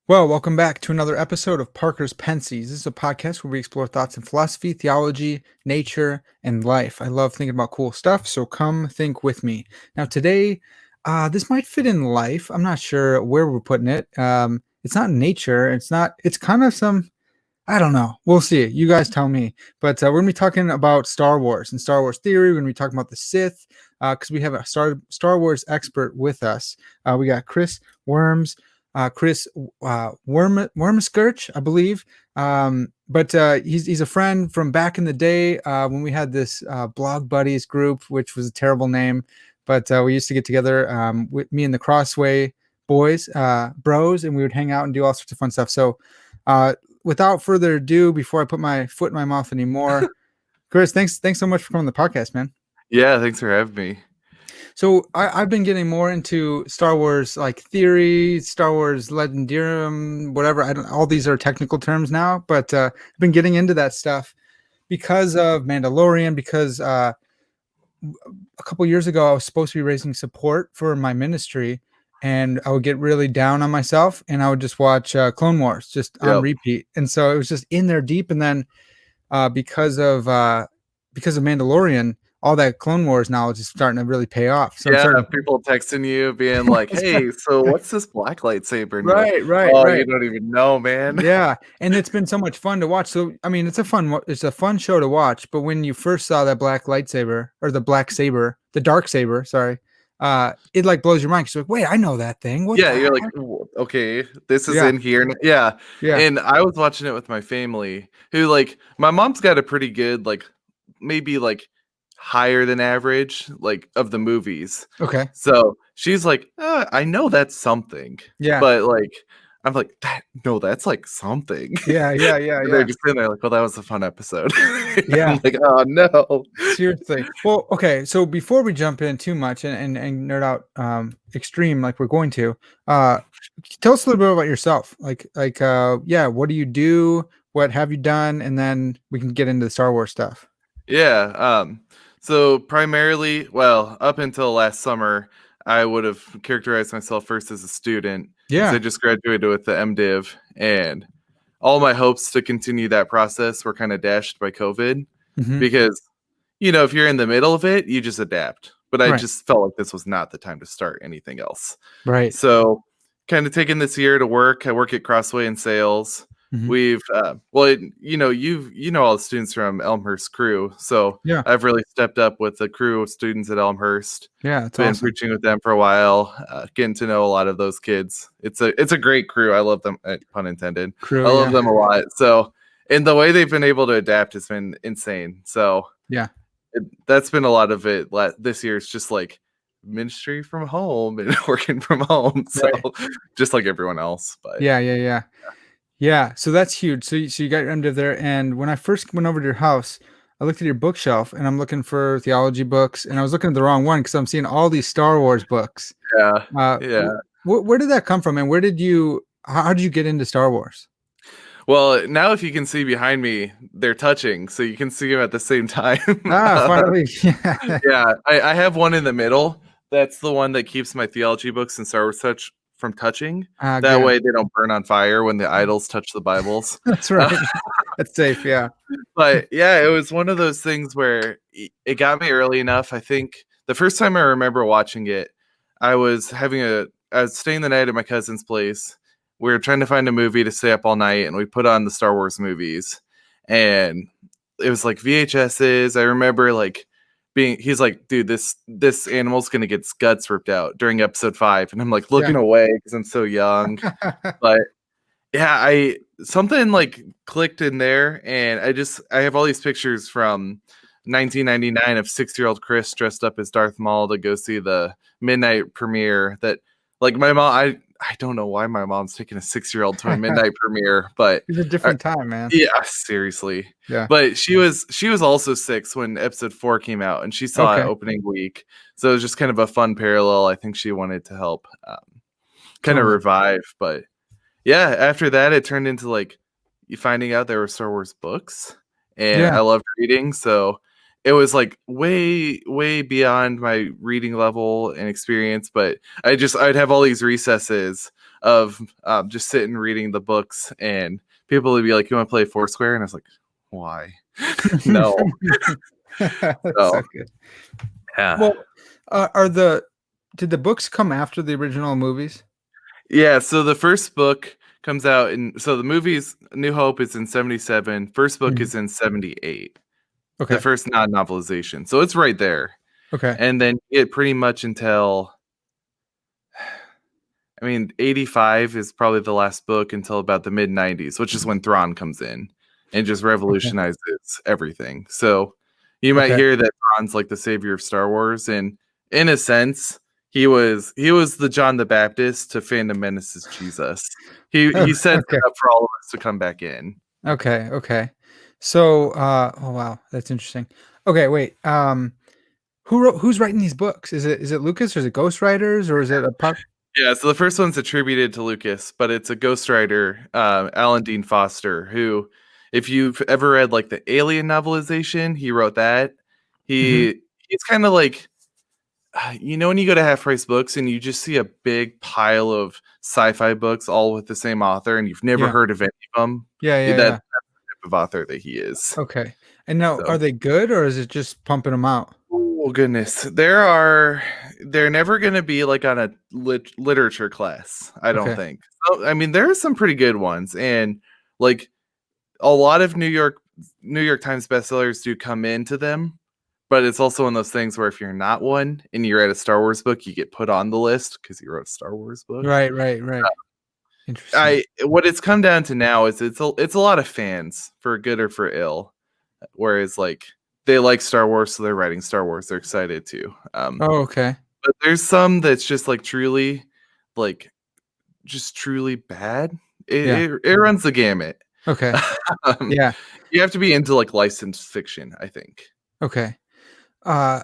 Well, welcome back to another episode of Parker's Pensées. This is a podcast where we explore thoughts in philosophy, theology, nature, and life. I love thinking about cool stuff, so come think with me. Now, today, this might fit in life. I'm not sure where we're putting it. It's not nature. It's kind of I don't know. We'll see. You guys tell me. But we're going to be talking about Star Wars and Star Wars theory. We're going to be talking about the Sith because we have a Star Wars expert with us. We got Chris Wermeskerch, I believe. But he's a friend from back in the day when we had this blog buddies group, which was a terrible name. But we used to get together with me and the Crossway boys, bros, and we would hang out and do all sorts of fun stuff. So without further ado, before I put my foot in my mouth anymore, Chris, thanks so much for coming on the podcast, man. Yeah, thanks for having me. So I've been getting more into Star Wars like theory, Star Wars legendarium, whatever. All these are technical terms now, but I've been getting into that stuff because of Mandalorian. Because a couple years ago, I was supposed to be raising support for my ministry, and I would get really down on myself, and I would just watch Clone Wars just on repeat, and so it was just in there deep. And then because of Mandalorian, all that Clone Wars knowledge is starting to really pay off. So people texting you being like, "Hey, so what's this black lightsaber?" And right, you're like, right. You don't even know, man. Yeah, and it's been so much fun to watch. So I mean, it's a fun show to watch. But when you first saw that black lightsaber or the black saber, the dark saber, sorry, it like blows your mind. Because you're like, wait, I know that thing. What? Yeah, the you're like, heck? okay, this is Yeah, in here. Yeah. yeah, And I was watching it with my family, who like my mom's got a pretty good maybe higher than average of the movies. okay, So she's like, I know that's something, yeah, but I'm like, that's like something. And they're yeah. just sitting there like, well, that was a fun episode. Yeah. I'm like, oh no. Seriously. Well, okay. So before we jump in too much and nerd out extreme like we're going to, uh tell us a little bit about yourself. Yeah, what do you do? What have you done? And then we can get into the Star Wars stuff. Yeah. So primarily, well, up until last summer, I would have characterized myself first as a student. So I Yeah. just graduated with the MDiv, and all my hopes to continue that process were kind of dashed by COVID Hmm. because, if you're in the middle of it, you just adapt. But I Right. just felt like this was not the time to start anything else. Right. So kind of taking this year to work. I work at Crossway in sales. Hmm. We've you know all the students from Elmhurst crew, so Yeah. I've really stepped up with the crew of students at Elmhurst. Yeah. It's Been awesome. preaching with them for a while, getting to know a lot of those kids. It's a great crew. I love them, pun intended. I Crew. love Yeah. them a lot. So, and the way they've been able to adapt has been insane. So Yeah. that's been a lot of it. This year it's just like ministry from home and working from home. So Right. just like everyone else, but Yeah. Yeah. Yeah. Yeah. So that's huge. So you got your MDiv there. And when I first went over to your house, I looked at your bookshelf and I'm looking for theology books, and I was looking at the wrong one because I'm seeing all these Star Wars books. yeah, Uh, yeah. where did that come from, and how did you get into Star Wars? Well, now if you can see behind me, they're touching, so you can see them at the same time. Finally. Yeah. Yeah, I have one in the middle. That's the one that keeps my theology books and Star Wars touch from touching. That Good. way they don't burn on fire when the idols touch the Bibles. That's right. That's safe. Yeah. But yeah, it was one of those things where it got me early enough. I think the first time I remember watching it, I was staying the night at my cousin's place. We were trying to find a movie to stay up all night, and we put on the Star Wars movies. And it was like VHSs. I remember he's like, dude, this animal's gonna get its guts ripped out during episode 5. And I'm like looking away because I'm so young. But yeah, something like clicked in there, and I have all these pictures from 1999 of 6-year-old Chris dressed up as Darth Maul to go see the midnight premiere. That my mom, I don't know why my mom's taking a 6-year-old to a midnight premiere, but It's a different time, man. yeah, seriously. Yeah. But she was also 6 when episode 4 came out, and she saw it Okay. opening week, so it was just kind of a fun parallel. I think she wanted to help kind of Totally. revive, but yeah, after that, it turned into you finding out there were Star Wars books, and Yeah. I loved reading. So it was way, way beyond my reading level and experience. But I'd have all these recesses of just sitting reading the books, and people would be like, "You want to play Foursquare?" And I was like, "Why?" No. That's so So good. yeah, Well, did the books come after the original movies? yeah. So the first book comes out so the movies New Hope is in 77. First book Mhm. is in 78. The Okay. first non-novelization, so it's right there. Okay. And then it pretty much until, I mean, 85 is probably the last book until about the mid 90s, which is when Thrawn comes in and just Okay. revolutionizes everything. So you might Okay. hear that Thrawn's like the savior of Star Wars, and in a sense, he was the John the Baptist to Phantom Menace's Jesus. Oh, He sets okay. it up for all of us to come back in. Okay. Okay. So, oh wow, that's interesting. Okay, wait. Who's writing these books? Is it Lucas or is it ghostwriters or is it a part? Yeah, so the first one's attributed to Lucas, but it's a ghostwriter, Alan Dean Foster, who, if you've ever read like the Alien novelization, he wrote that. Mhm. He's kind of like, when you go to Half Price Books and you just see a big pile of sci-fi books all with the same author, and you've never Yeah. heard of any of them. Yeah. Yeah. That's Yeah. the type of author that he is. Okay. And now, are So. they good or is it just pumping them out? Oh goodness, they're never going to be like on a literature class, I don't Okay. think. So, I mean, there are some pretty good ones, and like a lot of New York Times bestsellers do come into them, but it's also one of those things where if you're not one and you write a Star Wars book, you get put on the list because you wrote a Star Wars book. Right. Right. Right. Interesting. I What it's come down to now is it's a lot of fans for good or for ill, whereas like they like Star Wars, so they're writing Star Wars. They're excited to. Oh, okay. But there's some that's just like truly, like just truly bad. Yeah. It runs the gamut. Okay. um, Yeah. you have to be into like licensed fiction, I think. Okay. Uh,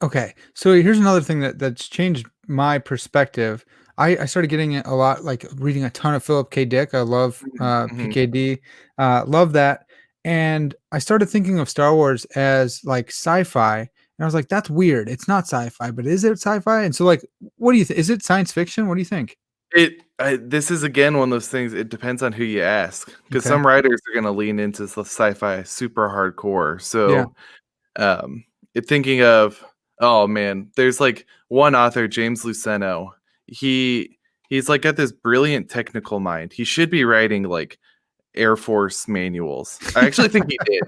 okay. So here's another thing that's changed my perspective. I started getting a lot, like reading a ton of Philip K. Dick. I love Mhm. PKD. Love that. And I started thinking of Star Wars as like sci-fi. And I was like, that's weird. It's not sci-fi, but is it sci-fi? And so like, what do you think? Is it science fiction? What do you think? This is again one of those things. It depends on who you ask, because Okay. some writers are going to lean into the sci-fi super hardcore. Yeah. So, thinking of, oh man, there's like one author, James Luceno. He's like got this brilliant technical mind. He should be writing like Air Force manuals. I actually think he did.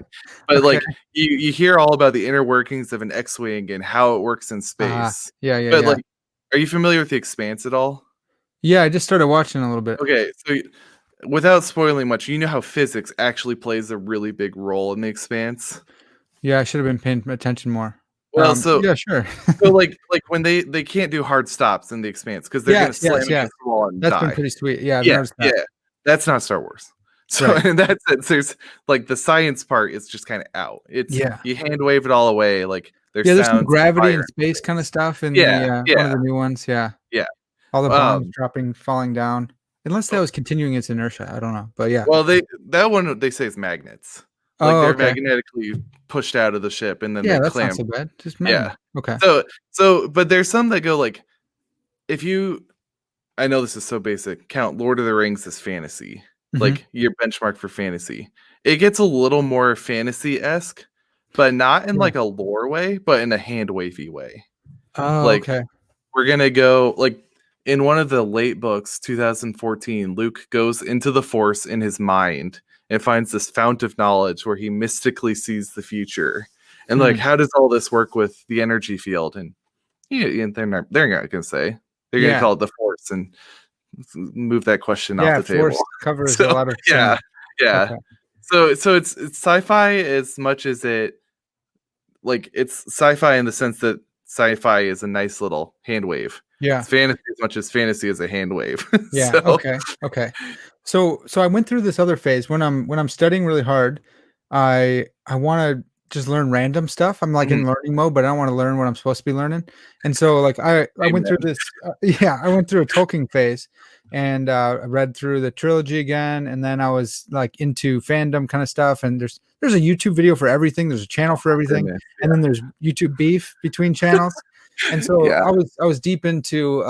But Okay. like you hear all about the inner workings of an X-wing and how it works in space. Yeah, yeah, But yeah. like, are you familiar with The Expanse at all? Yeah, I just started watching a little bit. Okay, so without spoiling much, you know how physics actually plays a really big role in The Expanse? Yeah, I should have been paying attention more. Well, Yeah, sure. like when they can't do hard stops in The Expanse because they're gonna Yes, slam yes, against yes. the wall and That's been die. pretty sweet. Yeah, I've Yeah, noticed that. yeah. That's not Star Wars. So Right. in that sense, there's like the science part is just kind of out. It's Yeah. you hand wave it all away. Like there's Yeah, there's some sounds and gravity fire and in space kinda space. stuff in the, Yeah, one yeah, of the new ones, yeah. yeah. All the bombs Um, dropping, falling down. Unless that oh, was continuing its inertia, I don't know, but yeah. well, that one they say is magnets. Like Oh, they're okay. magnetically pushed out of the ship and then Yeah, they that's not clamp. so bad. Just Yeah. magnet. Okay. But there's some that go like, if you, I know this is so basic, count Lord of the Rings as fantasy, Mhm. like your benchmark for fantasy. It gets a little more fantasy-esque, but not in Yeah. like a lore way, but in a hand wavy way. Oh, Like okay. we're gonna go like in one of the late books, 2014, Luke goes into the Force in his mind and finds this fount of knowledge where he mystically sees the future. And like, Hmm. how does all this work with the energy field? And yeah, they're not gonna say. They're gonna Yeah. call it the Force and move that question off Yeah, the table. force covers a So lot of yeah, things. yeah. Okay. So it's sci-fi as much as it's sci-fi in the sense that sci-fi is a nice little hand wave. Yeah. It's fantasy as much as fantasy is a hand wave. Yeah, So okay, okay. So I went through this other phase when I'm studying really hard, I wanna just learn random stuff. I'm, like, mhm, in learning mode, but I don't wanna learn what I'm supposed to be learning, and so, like, I went through amen. this, yeah, I went through a Tolkien phase, and, I read through the trilogy again, and then I was, like, into fandom kinda stuff, and there's a YouTube video for everything, there's a channel for everything, Goodness, and then there's YouTube beef between channels, and so yeah. I was deep into,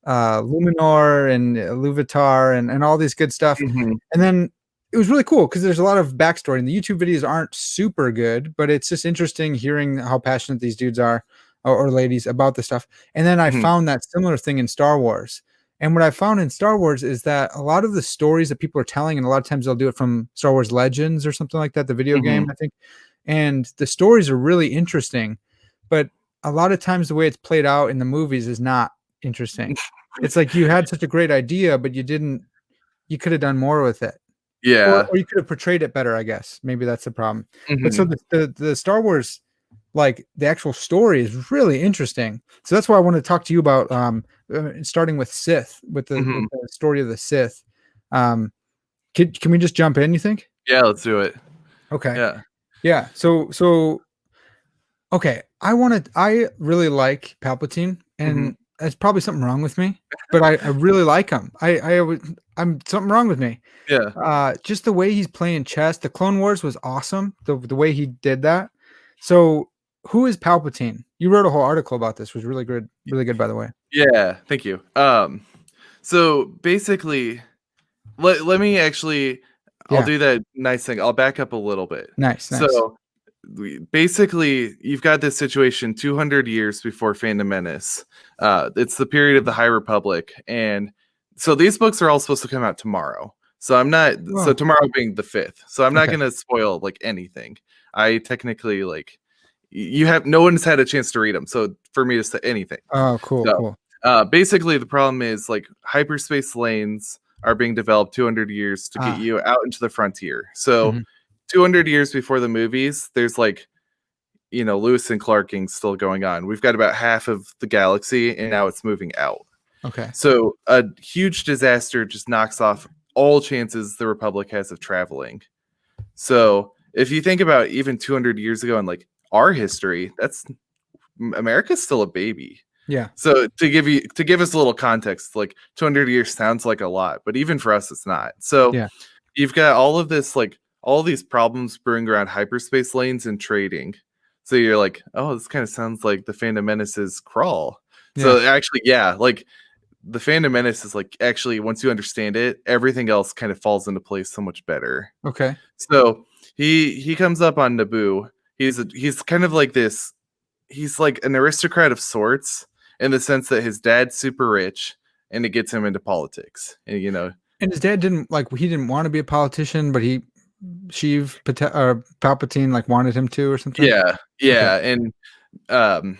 Luminor and Luvitar and all these good stuff. Mhm. And then it was really cool because there's a lot of backstory, and the YouTube videos aren't super good, but it's just interesting hearing how passionate these dudes are or ladies about the stuff. And then I Mhm. found that similar thing in Star Wars. And what I found in Star Wars is that a lot of the stories that people are telling, and a lot of times they'll do it from Star Wars Legends or something like that, the video game, Mhm. I think. And the stories are really interesting, but a lot of times the way it's played out in the movies is not interesting. It's like you had such a great idea, but you could have done more with it. Yeah. Or you could have portrayed it better, I guess. Maybe that's the problem. But so Mhm. the Star Wars, like, the actual story is really interesting. So that's why I wanna talk to you about, starting with Sith, with Mhm. the story of the Sith. Um, can we just jump in, you think? Yeah, let's do it. Okay. Yeah. Yeah. Okay, I really like Palpatine, Mhm. and there's probably something wrong with me, but I really like him. I'm something wrong with me. Yeah. Just the way he's playing chess, the Clone Wars was awesome, the way he did that. So, who is Palpatine? You wrote a whole article about this, was really good, by the way. Yeah, thank you. So basically, let me actually I'll Yeah, do that nice thing. I'll back up a little bit. nice. So, basically, you've got this situation 200 years before Phantom Menace. It's the period of the High Republic, and so these books are all supposed to come out tomorrow. So I'm not so Oh, tomorrow being the 5th. So I'm not okay. gonna spoil like anything. I technically like you have no one's had a chance to read them. So for me to say anything. Oh, cool, So, cool. basically, the problem is like hyperspace lanes are being developed 200 years to get Ah, you out into the frontier. So, mhm, 200 years before the movies, there's like, Lewis and Clarking still going on. We've got about half of the galaxy, and now it's moving out. okay. So, a huge disaster just knocks off all chances the Republic has of traveling. So, if you think about even 200 years ago in like our history, that's America's still a baby. Yeah, So to give us a little context, like 200 years sounds like a lot, but even for us, it's not. So yeah, you've got all of this, like all these problems brewing around hyperspace lanes and trading. So you're like, oh, this kind of sounds like the Phantom Menace's crawl. yeah, So actually, yeah, like the Phantom Menace is like actually once you understand it, everything else kind of falls into place so much better. okay. So he comes up on Naboo. He's kind of like this he's like an aristocrat of sorts in the sense that his dad's super rich and it gets him into politics. And And his dad he didn't wanna be a politician, but Palpatine, like, wanted him to or something? yeah, Okay. yeah, and um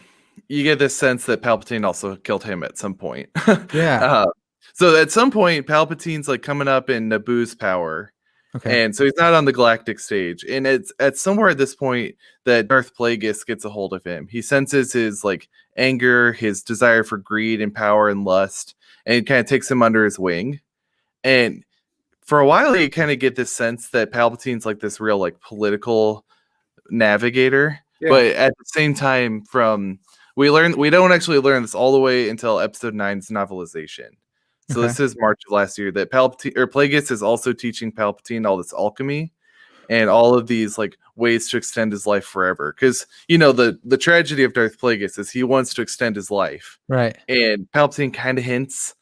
you get this sense that Palpatine also killed him at some point. Yeah, uh, so at some point Palpatine's like coming up in Naboo's power. okay. And so he's not on the galactic stage. And it's at somewhere at this point that Darth Plagueis gets a hold of him. He senses his like anger, his desire for greed and power and lust, and it kind of takes him under his wing. And for a while, you kind of get this sense that Palpatine's like this real like political navigator. Yeah, But at the same time, we don't actually learn this all the way until Episode 9's novelization. So okay. this is March of last year that Palpatine or Plagueis is also teaching Palpatine all this alchemy and all of these like ways to extend his life forever. Because the tragedy of Darth Plagueis is he wants to extend his life, Right. and Palpatine kind of hints,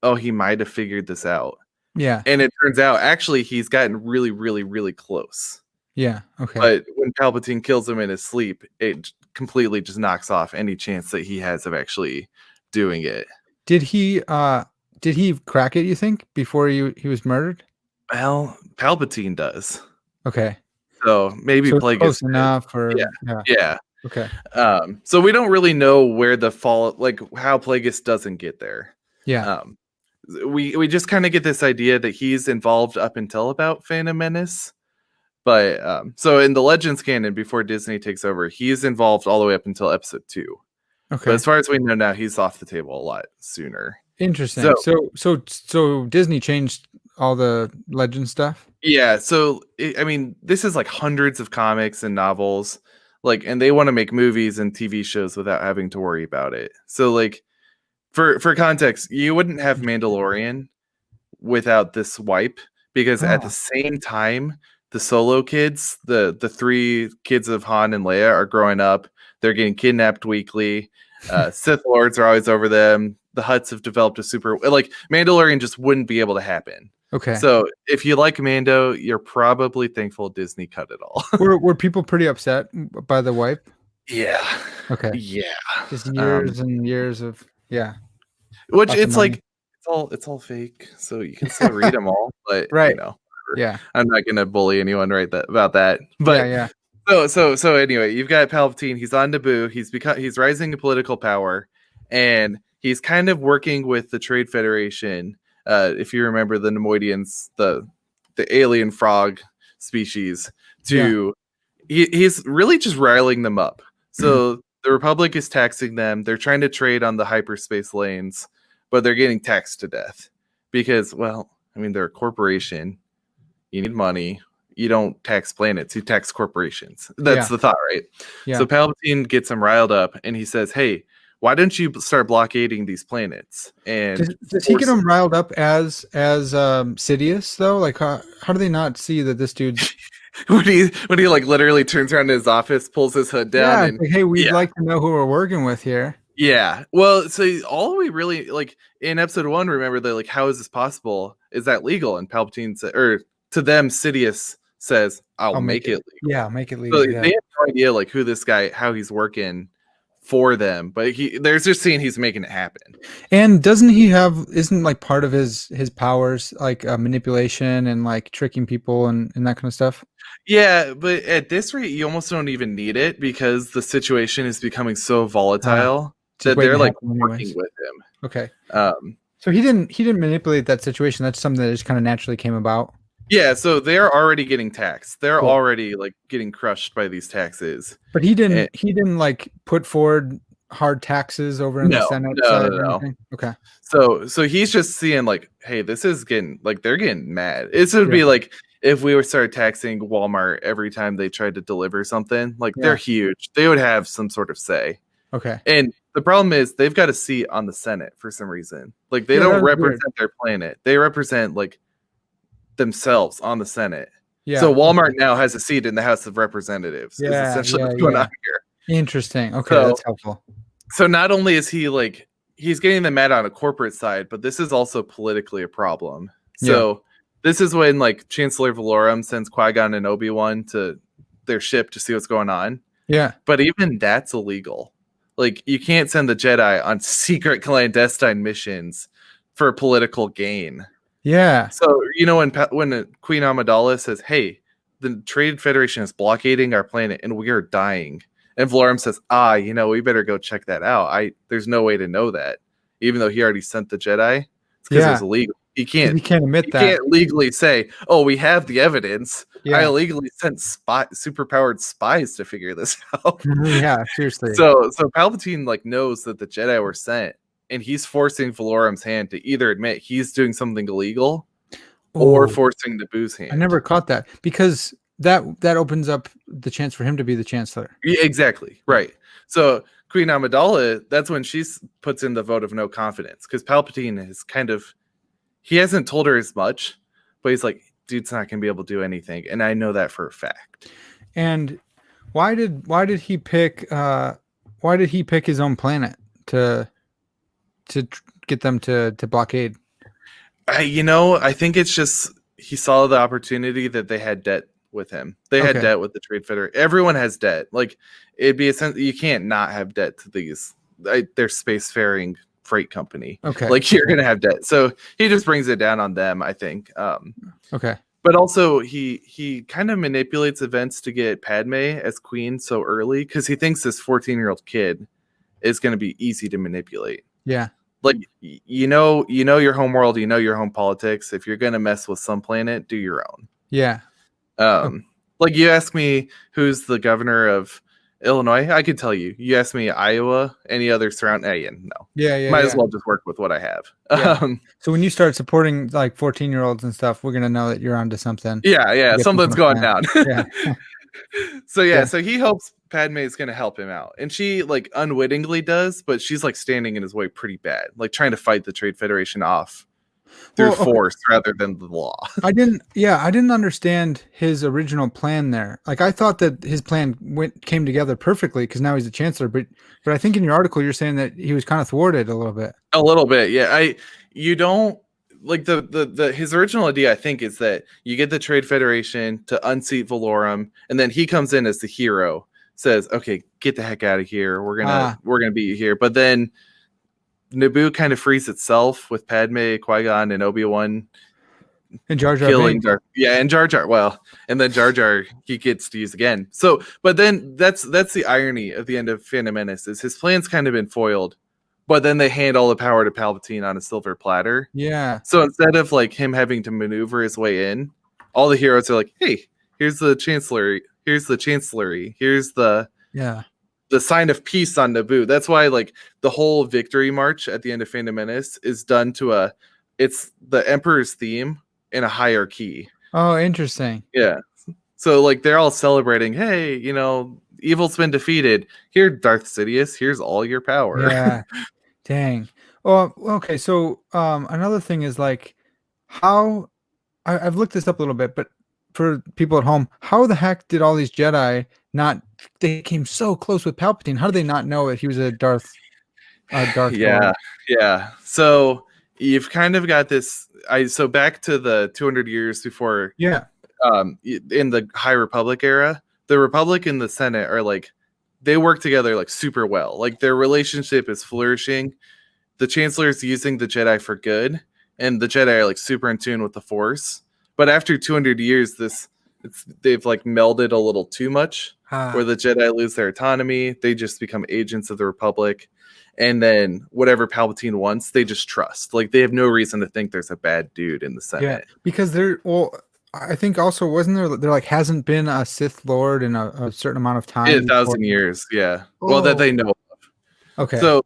oh, he might have figured this out, Yeah, and it turns out actually he's gotten really, really, really close. yeah, okay. But when Palpatine kills him in his sleep, it completely just knocks off any chance that he has of actually doing it. Did he crack it, you think, before he was murdered? Well, Palpatine does. Okay. So maybe So it's Plagueis close did. enough or Yeah, yeah, yeah. okay. So we don't really know where the fall, like how Plagueis doesn't get there. Yeah, Um, we just kind of get this idea that he's involved up until about Phantom Menace. But so in the Legends canon, before Disney takes over, he's involved all the way up until Episode 2. But okay. as far as we know now, he's off the table a lot sooner. So Interesting. So Disney changed all the legend stuff? yeah, so I mean, this is like hundreds of comics and novels, like, and they want to make movies and TV shows without having to worry about it. So, like, for context, you wouldn't have Mandalorian without this wipe because at the Oh, same time, the Solo kids, the three kids of Han and Leia, are growing up. They're getting kidnapped weekly. Sith lords are always over them. the Hutts have developed a super like Mandalorian just wouldn't be able to happen. Okay. So if you like Mando, you're probably thankful Disney cut it all. Were people pretty upset by the wipe? Yeah. Okay. Yeah. Just years and years of Which lots of it's money. like it's all fake, so you can still read them all, but Right. whatever. Yeah. I'm not gonna bully anyone about that. Yeah. But Yeah. so anyway, you've got Palpatine. He's on Naboo. He's rising in political power, and he's kind of working with the Trade Federation. If you remember the Nemoidians, the alien frog species, he's really just riling them up. So the Republic is taxing them. They're trying to trade on the hyperspace lanes, but they're getting taxed to death because, well, I mean, they're a corporation. You need money. You don't tax planets, you tax corporations. That's the thought, right? Yeah. So Palpatine gets him riled up and he says, hey, why don't you start blockading these planets? And does he get him riled up as Sidious though? Like how do they not see that this dude's when he like literally turns around in his office, pulls his hood down, and like, hey, we'd like to know who we're working with here. Yeah. Well, so all we really like in episode 1, remember that like, how is this possible? Is that legal? And Palpatine said, or to them, Sidious says, I'll make it legal. Yeah, make it legal. So they have no idea like who this guy, how he's working for them, but they're just seeing he's making it happen. And isn't like part of his powers like manipulation and like tricking people and that kind of stuff? Yeah, but at this rate, you almost don't even need it because the situation is becoming so volatile that they're like working with him. Okay. So he didn't manipulate that situation. That's something that just kind of naturally came about. Yeah, so they're already getting taxed. They're already like getting crushed by these taxes. But he didn't like put forward hard taxes over in the Senate side or anything. Okay. So he's just seeing like, hey, this is getting like they're getting mad. It would be like if we were start taxing Walmart every time they tried to deliver something. Like they're huge. They would have some sort of say. Okay. And the problem is they've got a seat on the Senate for some reason. Like they don't represent their planet. They represent like themselves on the Senate. Yeah. So Walmart now has a seat in the House of Representatives. Yeah. Is essentially what's going on here. Interesting. Okay, that's helpful. So not only is he like he's getting them mad on a corporate side, but this is also politically a problem. So this is when like Chancellor Valorum sends Qui-Gon and Obi-Wan to their ship to see what's going on. Yeah. But even that's illegal. Like you can't send the Jedi on secret clandestine missions for political gain. Yeah. So, you know, when Queen Amidala says, hey, the Trade Federation is blockading our planet and we are dying. And Valorum says, you know, we better go check that out. There's no way to know that. Even though he already sent the Jedi. It's because it's illegal. He can't admit that. He can't legally say, oh, we have the evidence. Yeah. I illegally sent superpowered spies to figure this out. Yeah, seriously. So Palpatine like knows that the Jedi were sent. And he's forcing Valorum's hand to either admit he's doing something illegal or forcing Naboo's hand. I never caught that because that opens up the chance for him to be the chancellor. Yeah, exactly. Right. So Queen Amidala, that's when she puts in the vote of no confidence because Palpatine is he hasn't told her as much, but he's like, dude's not going to be able to do anything. And I know that for a fact. And why did he pick his own planet to get them to blockade? I think it's just he saw the opportunity that they had debt with him. They had debt with the Trade Federation. Everyone has debt. Like it'd be you can't not have debt to these. They're spacefaring freight company. Okay, like you're gonna have debt. So he just brings it down on them. I think. Okay. But also he kind of manipulates events to get Padme as queen so early because he thinks this 14-year-old kid is going to be easy to manipulate. Yeah. Like you know your home world, you know your home politics. If you're gonna mess with some planet, do your own. Yeah. Like you ask me who's the governor of Illinois, I could tell you. You ask me Iowa, any other surrounding, no. Yeah. Might as well just work with what I have. Yeah. So when you start supporting like 14-year-olds and stuff, we're gonna know that you're onto something. Yeah. Something's going down. Yeah. So he hopes Padme is going to help him out, and she like unwittingly does, but she's like standing in his way pretty bad, like trying to fight the Trade Federation off through Well, okay. force rather than the law. I didn't understand his original plan there. Like I thought that his plan came together perfectly because now he's the chancellor. But I think in your article you're saying that he was kind of thwarted a little bit. A little bit, yeah. You don't like the his original idea. I think is that you get the Trade Federation to unseat Valorum, and then he comes in as the hero, says, "Okay, get the heck out of here. We're gonna beat you here." But then Naboo kind of frees itself with Padme, Qui-Gon, and Obi-Wan And Jar Jar killing Binks. Darth. Yeah, and Jar Jar. Well, and then Jar Jar he gets to use again. So, but then that's the irony of the end of Phantom Menace is his plan's kind of been foiled, but then they hand all the power to Palpatine on a silver platter. Yeah. So instead of like him having to maneuver his way in, all the heroes are like, "Hey, here's the Chancellery. Here's the Chancellery. Here's the sign of peace on Naboo." That's why like the whole victory march at the end of Phantom Menace is done to it's the Emperor's theme in a higher key. Oh, interesting. Yeah. So like they're all celebrating, "Hey, evil's been defeated. Here, Darth Sidious, here's all your power." Yeah. Dang. Well, okay. So another thing is like how I've looked this up a little bit, but for people at home, how the heck did all these Jedi not? They came so close with Palpatine. How did they not know that he was a Darth Yeah. Lord? Yeah. So you've kind of got this. So back to the 200 years before. Yeah. In the High Republic era, the Republic and the Senate are like they work together like super well. Like their relationship is flourishing. The Chancellor is using the Jedi for good, and the Jedi are like super in tune with the Force. But after 200 years, they've like melded a little too much, where the Jedi lose their autonomy. They just become agents of the Republic. And then whatever Palpatine wants, they just trust. Like they have no reason to think there's a bad dude in the Senate. Yeah, because I think also wasn't there like hasn't been a Sith Lord in a certain amount of time. 1,000 years, yeah. Well, that they know of. Okay. So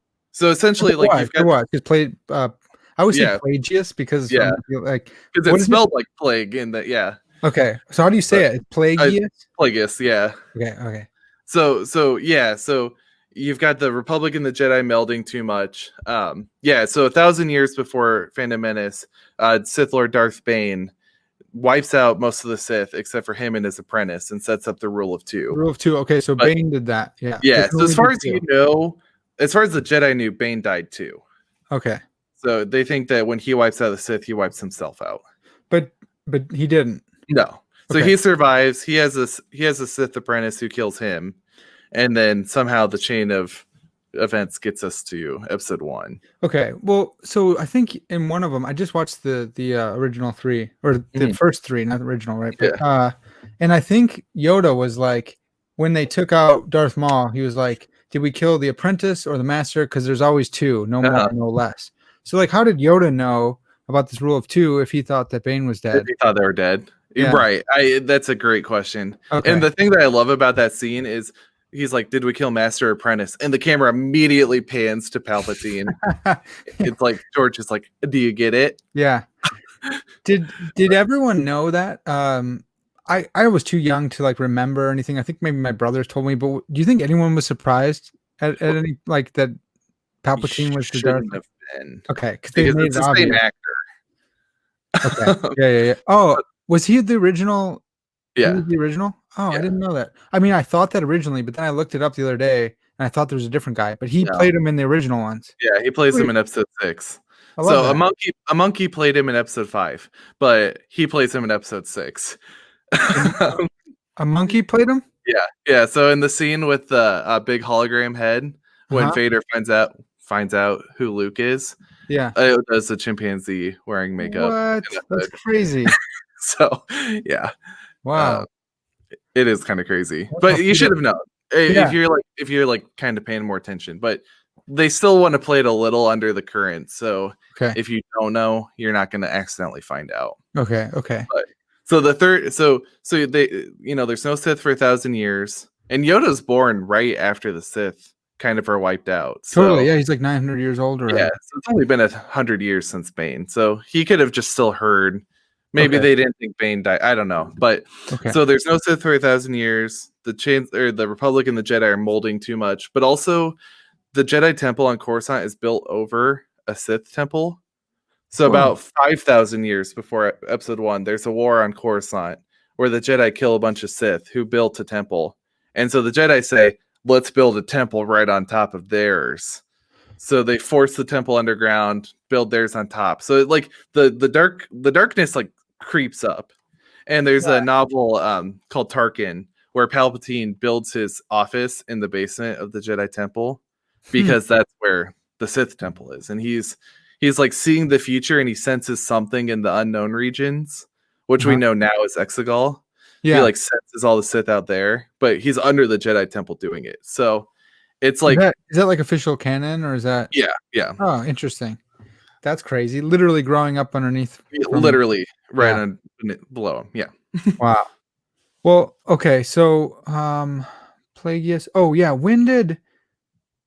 essentially, like you've got because played. I always say Plagius because like because it's spelled like plague in that. Yeah. Okay. So how do you say it? Plagius. Plagius. Yeah. Okay. So yeah. So you've got the Republic and the Jedi melding too much. Yeah. So 1,000 years before Phantom Menace, Sith Lord Darth Bane wipes out most of the Sith except for him and his apprentice and sets up the rule of two. Rule of two. Okay, so Bane did that. Yeah. Yeah. So as far as you know, as far as the Jedi knew, Bane died too. Okay. So they think that when he wipes out the Sith, he wipes himself out. But he didn't. No. So he survives. He has a Sith apprentice who kills him, and then somehow the chain of events gets us to episode 1. Okay. Well, so I think in one of them, I just watched the original 3 or the first 3, not the original, right? But, and I think Yoda was like, when they took out Darth Maul, he was like, "Did we kill the apprentice or the master? Because there's always 2, no more, no less." So like, how did Yoda know about this rule of 2 if he thought that Bane was dead? If he thought they were dead. Yeah. Right. That's a great question. Okay. And the thing that I love about that scene is he's like, "Did we kill Master or Apprentice?" And the camera immediately pans to Palpatine. It's like George is like, "Do you get it?" Yeah. Did everyone know that? I was too young to like remember anything. I think maybe my brothers told me, but do you think anyone was surprised at any like that Palpatine was the Darth? Have been. Okay, because they made it's the same actor. Okay. Yeah. Oh, was he the original? Yeah. He was the original? Oh, I didn't know that. I mean, I thought that originally, but then I looked it up the other day and I thought there was a different guy, but he played him in the original ones. Yeah, he plays him in episode 6. So a monkey played him in episode 5, but he plays him in episode 6. A monkey played him? Yeah. So in the scene with the big hologram head, when Vader finds out who Luke is, it does the chimpanzee wearing makeup. What? That's crazy. So yeah. Wow. It is kind of crazy, but you should have known if you're like kind of paying more attention. But they still want to play it a little under the current. So if you don't know, you're not going to accidentally find out. Okay. But, so the third, so they, there's no Sith for 1,000 years, and Yoda's born right after the Sith kind of are wiped out. So, totally. Yeah, he's like 900 years old. Yeah, so it's only been 100 years since Bane, so he could have just still heard. Maybe they didn't think Bane died. I don't know, but so there's no Sith for 1,000 years. The Republic and the Jedi are molding too much, but also the Jedi Temple on Coruscant is built over a Sith temple. So Whoa. about 5,000 years before episode 1, there's a war on Coruscant where the Jedi kill a bunch of Sith who built a temple. And so the Jedi say, let's build a temple right on top of theirs. So they force the temple underground, build theirs on top. So like the darkness like creeps up. And there's a novel called Tarkin where Palpatine builds his office in the basement of the Jedi temple Hmm. because that's where the Sith temple is. And he's like seeing the future and he senses something in the unknown regions, which we Uh-huh. know now is Exegol. He Yeah. like senses all the Sith out there, but he's under the Jedi temple doing it. So it's Is like, that like official canon, or is that? yeah, Oh, interesting. That's crazy. Literally growing up underneath from. literally right Yeah. on below him. Yeah. Wow. Well, okay. So, Plagueis. Oh, yeah. When did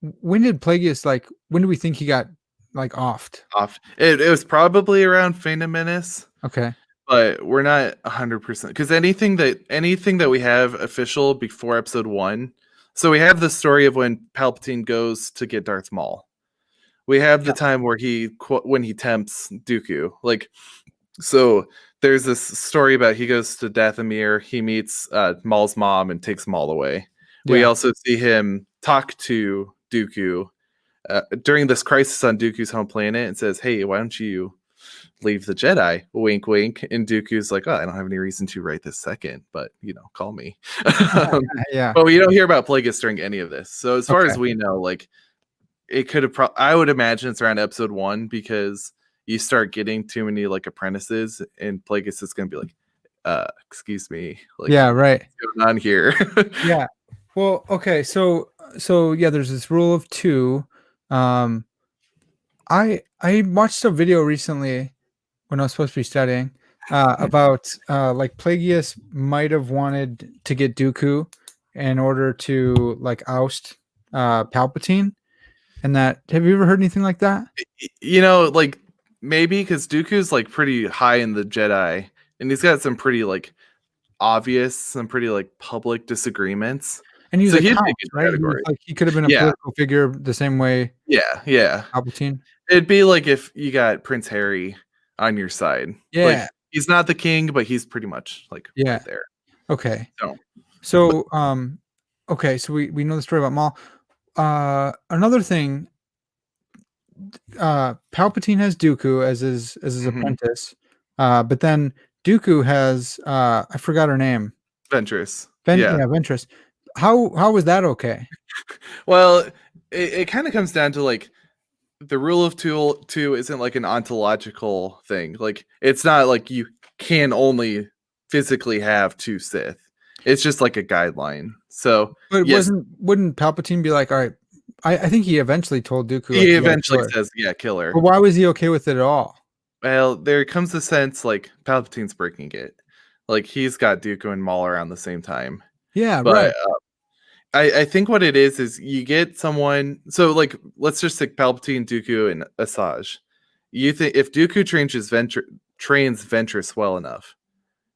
Plagueis, like, when do we think he got like offed? Off. It was probably around Phantom Menace, Okay. but we're not 100% because anything that we have official before episode 1. So we have the story of when Palpatine goes to get Darth Maul. We have the Yeah. time where when he tempts Dooku. Like, so there's this story about he goes to Dathomir, he meets Maul's mom and takes Maul away. We Yeah. also see him talk to Dooku during this crisis on Dooku's home planet and says, hey, why don't you leave the Jedi? Wink, wink. And Dooku's like, oh, I don't have any reason to right this second, but, call me. Yeah. But we don't hear about Plagueis during any of this. So as far Okay. as we know, like, it could have I would imagine it's around episode 1 because you start getting too many, like, apprentices and Plagueis is going to be like, excuse me, like, Yeah. Right. what's going on here? Yeah. Well, okay. So yeah, there's this rule of two. Um, I watched a video recently when I was supposed to be studying about like Plagueis might have wanted to get Dooku in order to like oust Palpatine, and that have you ever heard anything like that? Like, maybe because Dooku's like pretty high in the Jedi and he's got some pretty like obvious, some pretty like public disagreements. And he was So a he'd be count, a good right? He was category. like he could have been a Yeah, political figure the same way yeah. Palpatine. It'd be like if you got Prince Harry on your side. Yeah, Like, he's not the king, but he's pretty much like yeah. right there. Okay. So, but So okay, so we know the story about Maul. Another thing, Palpatine has Dooku as his mhm. apprentice, but then Dooku has I forgot her name. Ventress. Yeah. Ventress. How was that okay? Well, it kind of comes down to like the rule of two isn't like an ontological thing. Like, it's not like you can only physically have 2 Sith. It's just like a guideline. So But yes, wouldn't Palpatine be like, all right? I think he eventually told Dooku like he you gotta kill eventually her. says, yeah, kill her. But why was he okay with it at all? Well, there comes a sense like Palpatine's breaking it. Like, he's got Dooku and Maul around the same time. Yeah, But right. I think what it is you get someone. So, like, let's just take Palpatine, Dooku, and Asajj. You think if Dooku trains Ventress well enough,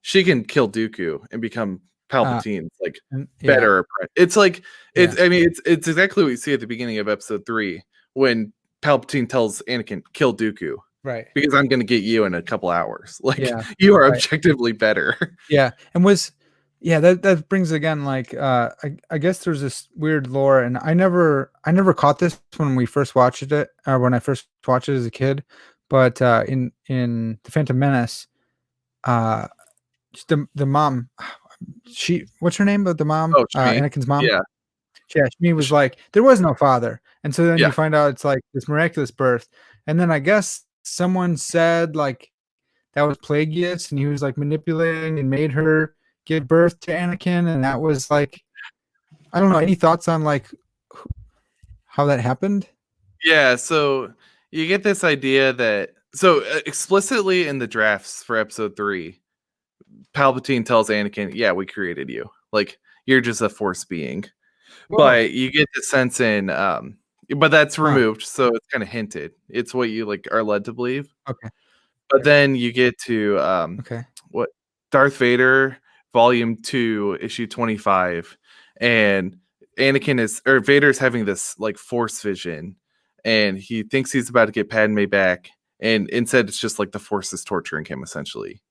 she can kill Dooku and become Uh, Palpatine's like yeah, better. It's like yeah, I mean, it's exactly what we see at the beginning of episode 3 when Palpatine tells Anakin, "Kill Dooku." right. Because I'm going to get you in a couple hours. Like, Yeah, you are right. objectively better. Yeah, and that brings again like I guess there's this weird lore, and I never caught this when we first watched it, or when I first watched it as a kid, but in the Phantom Menace, uh the mom, she what's her name? But the mom, Oh, Shmi. Anakin's mom. Yeah. Yeah, Shmi was Sh- like, there was no father, and so then Yeah. you find out it's like this miraculous birth, and then I guess someone said like that was Plagueis, and he was like manipulating and made her give birth to Anakin, and that was like, I don't know. Any thoughts on like how that happened? Yeah. So you get this idea that, so explicitly in the drafts for episode 3, Palpatine tells Anakin, yeah, we created you. Like, you're just a force being. Whoa. But you get the sense in, but that's Huh. removed. So it's kind of hinted. It's what you like are led to believe. Okay. But then you get to Okay. what Darth Vader, Volume 2, Issue 25, and Vader's having this like force vision, and he thinks he's about to get Padme back, and instead it's just like the Force is torturing him essentially.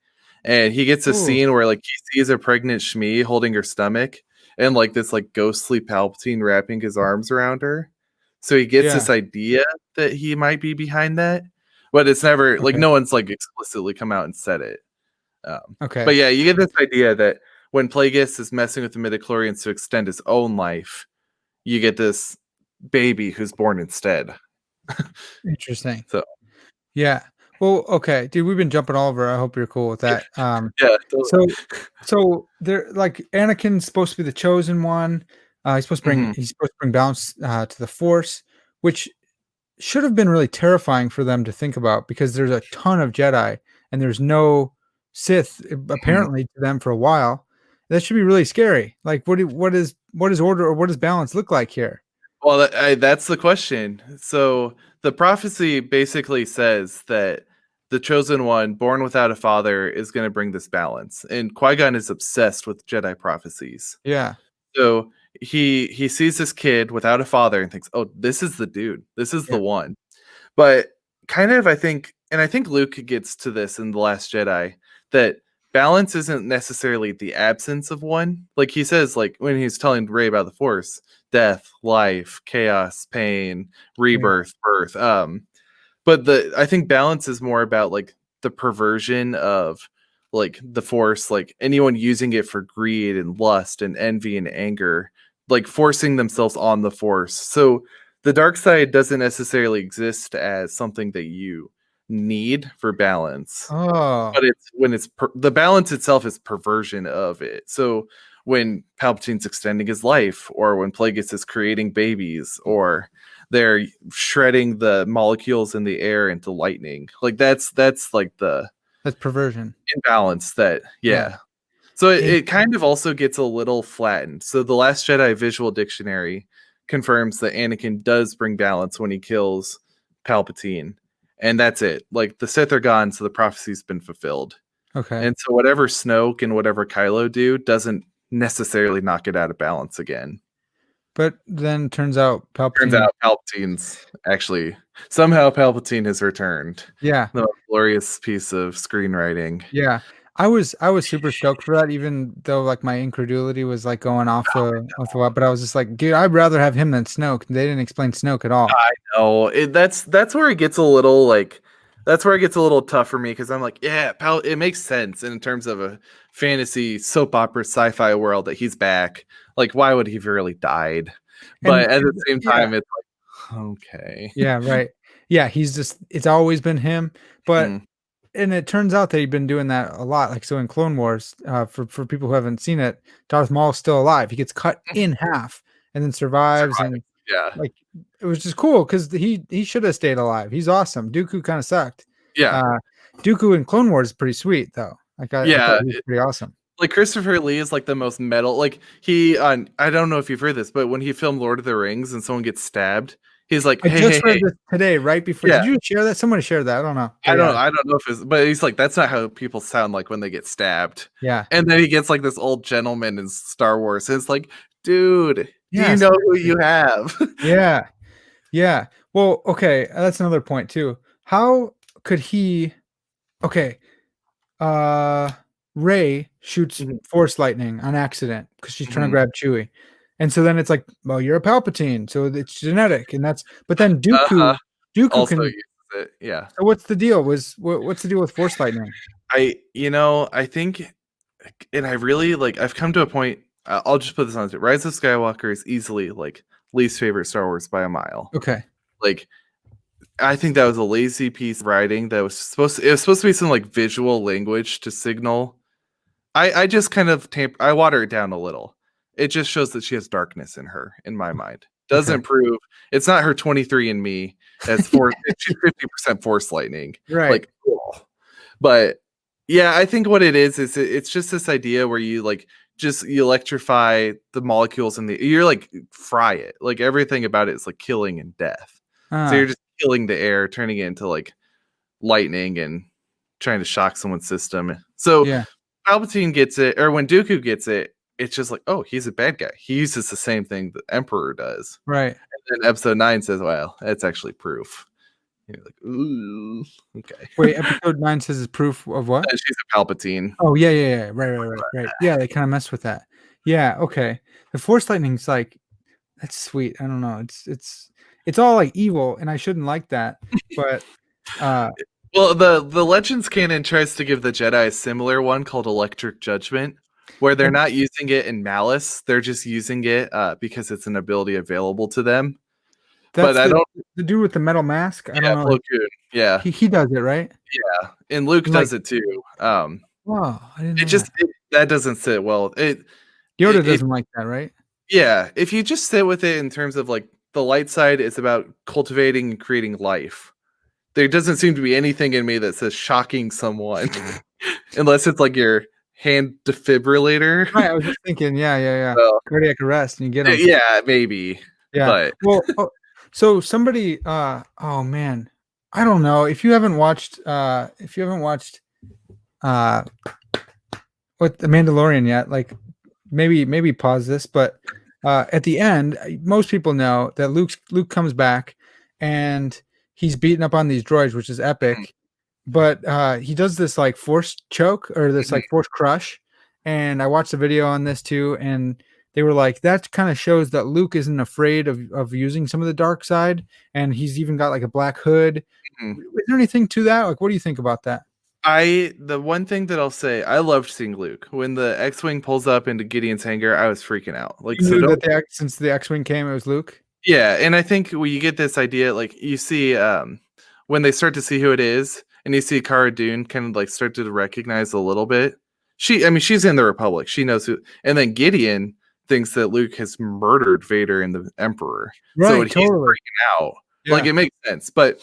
And he gets a Ooh. scene where like he sees a pregnant Shmi holding her stomach, and like this like ghostly Palpatine wrapping his arms around her. So he gets Yeah. this idea that he might be behind that, but it's never like Okay. no one's like explicitly come out and said it. Okay. But yeah, you get this idea that when Plagueis is messing with the midichlorians to extend his own life, you get this baby who's born instead. Interesting. So Yeah. Well, okay, dude, we've been jumping all over. I hope you're cool with that. yeah, totally. So so they're like Anakin's supposed to be the chosen one. Mhm. He's supposed to bring balance to the Force, which should have been really terrifying for them to think about because there's a ton of Jedi and there's no Sith Mhm. apparently to them for a while. That should be really scary. Like, what is order or what does balance look like here? Well, that's the question. So the prophecy basically says that the chosen one, born without a father, is going to bring this balance. And Qui-Gon is obsessed with Jedi prophecies. Yeah. So he sees this kid without a father and thinks, "Oh, this is the dude. This is Yeah. the one." But kind of, I think, and I think Luke gets to this in The Last Jedi, that balance isn't necessarily the absence of one. Like he says, like when he's telling Rey about the Force, death, life, chaos, pain, Yeah. rebirth, birth. But I think balance is more about like the perversion of like the Force, like anyone using it for greed and lust and envy and anger, like forcing themselves on the Force. So the dark side doesn't necessarily exist as something that you need for balance, Oh. but it's when the balance itself is perversion of it. So when Palpatine's extending his life, or when Plagueis is creating babies, or they're shredding the molecules in the air into lightning, like that's like the That's perversion. imbalance that, Yeah. yeah. So In it kind of also gets a little flattened. So the Last Jedi Visual Dictionary confirms that Anakin does bring balance when he kills Palpatine. And that's it. Like the Sith are gone, so the prophecy's been fulfilled. Okay. And so whatever Snoke and whatever Kylo do doesn't necessarily knock it out of balance again. But then turns out Turns Palpatine out Palpatine's actually somehow Palpatine has returned. yeah, The glorious piece of screenwriting. yeah. I was super stoked for that even though, like, my incredulity was, like, going off the wall, but I was just like, "Dude, I'd rather have him than Snoke." They didn't explain Snoke at all. I know. That's where it gets a little like that's where it gets a little tough for me because I'm like, yeah, it makes sense in terms of a fantasy soap opera sci-fi world that he's back. Like, why would he have really died? But at the same Yeah. time, it's like, okay. Yeah, right. Yeah, it's always been him, but Mhm. and it turns out that he'd been doing that a lot, like, so in Clone Wars, for people who haven't seen it, Darth Maul's still alive. He gets cut in half and then survives, Survive. and, Yeah. like, it was just cool because he should have stayed alive. He's awesome. Dooku kinda sucked. Yeah. Uh, Dooku in Clone Wars is pretty sweet, though. Like, I thought Yeah. he was pretty awesome. Like Christopher Lee is like the most metal. Like he on I don't know if you've heard this, but when he filmed Lord of the Rings and someone gets stabbed, he's like, I "Hey, just hey, read hey." this today right before Yeah. did you share that? Somebody shared that, I don't know, but yeah, I don't know if it's, but he's like, "That's not how people sound like when they get stabbed." yeah, And then he gets like this old gentleman in Star Wars, and it's like, "Dude, do yeah, you know who you have?" yeah, yeah. Well, okay, that's another point too. How could he okay, uh, Rey shoots Mhm, force lightning on accident because she's trying to mhm. grab Chewie, and so then it's like, "Well, you're a Palpatine, so it's genetic," and that's but then Uh-huh. Dooku Also can uses it, yeah. so what's the deal? What's the deal with force lightning? I think, and I really like. I've come to a point. I'll just put this on. Rise of Skywalker is easily like least favorite Star Wars by a mile. Okay, Like, I think that was a lazy piece of writing that was it was supposed to be some like visual language to signal. I just kind of I water it down a little. It just shows that she has darkness in her, in my mind. okay. Doesn't prove it's not her 23 and me that's for she's 50% force lightning. Right. Like, cool. But yeah, I think what it is it's just this idea where you like just you electrify the molecules in the you're like fry it. Like everything about it is like killing and death. So you're Ah, just killing the air, turning it into like lightning and trying to shock someone's system. So yeah, Palpatine gets it, or when Dooku gets it, it's just like, oh, he's a bad guy. He uses the same thing the Emperor does. right. And then Episode 9 says, well, that's actually proof. You're like, ooh, okay. Wait, episode 9 says it's proof of what? She's a Palpatine. Oh, yeah. Right. Yeah, they kinda mess with that. Yeah, okay. The Force lightning's like that's sweet. I don't know. It's all, like, evil, and I shouldn't like that, but, uh Well, the Legends canon tries to give the Jedi a similar one called Electric Judgment, where they're and not using it in malice; they're just using it because it's an ability available to them. But that's I don't. the dude with the metal mask? I don't Yeah, know. Plo Koon. Yeah, He does it, right? yeah, and Luke And, like does it too. oh, I didn't It know just that. that doesn't sit well. Yoda If doesn't like that, right? yeah, if you just sit with it in terms of like the light side, it's about cultivating and creating life. There doesn't seem to be anything in me that says shocking someone, unless it's like your hand defibrillator. Right, I was just thinking, yeah. So, Cardiac arrest, and you get them. yeah, maybe, Yeah. but Well, so somebody, oh man, I don't know if you haven't watched uh, what the Mandalorian yet. Like, maybe pause this, but at the end, most people know that Luke comes back, and he's beating up on these droids, which is epic. But he does this like force choke or this mhm, like force crush, and I watched a video on this too, and they were like that kind of shows that Luke isn't afraid of using some of the dark side, and he's even got like a black hood. mhm. Is there anything to that? Like, what do you think about that? The one thing that I'll say, I loved seeing Luke when the X-wing pulls up into Gideon's hangar. I was freaking out. Like, You so knew don't. that since the X-wing came, it was Luke. Yeah, and I think when you get this idea, like you see, when they start to see who it is, and you see Cara Dune kind of like start to recognize a little bit. I mean, she's in the Republic. She knows who, and then Gideon thinks that Luke has murdered Vader and the Emperor. So Right, he's totally. freaking out. Like Yeah. it makes sense. But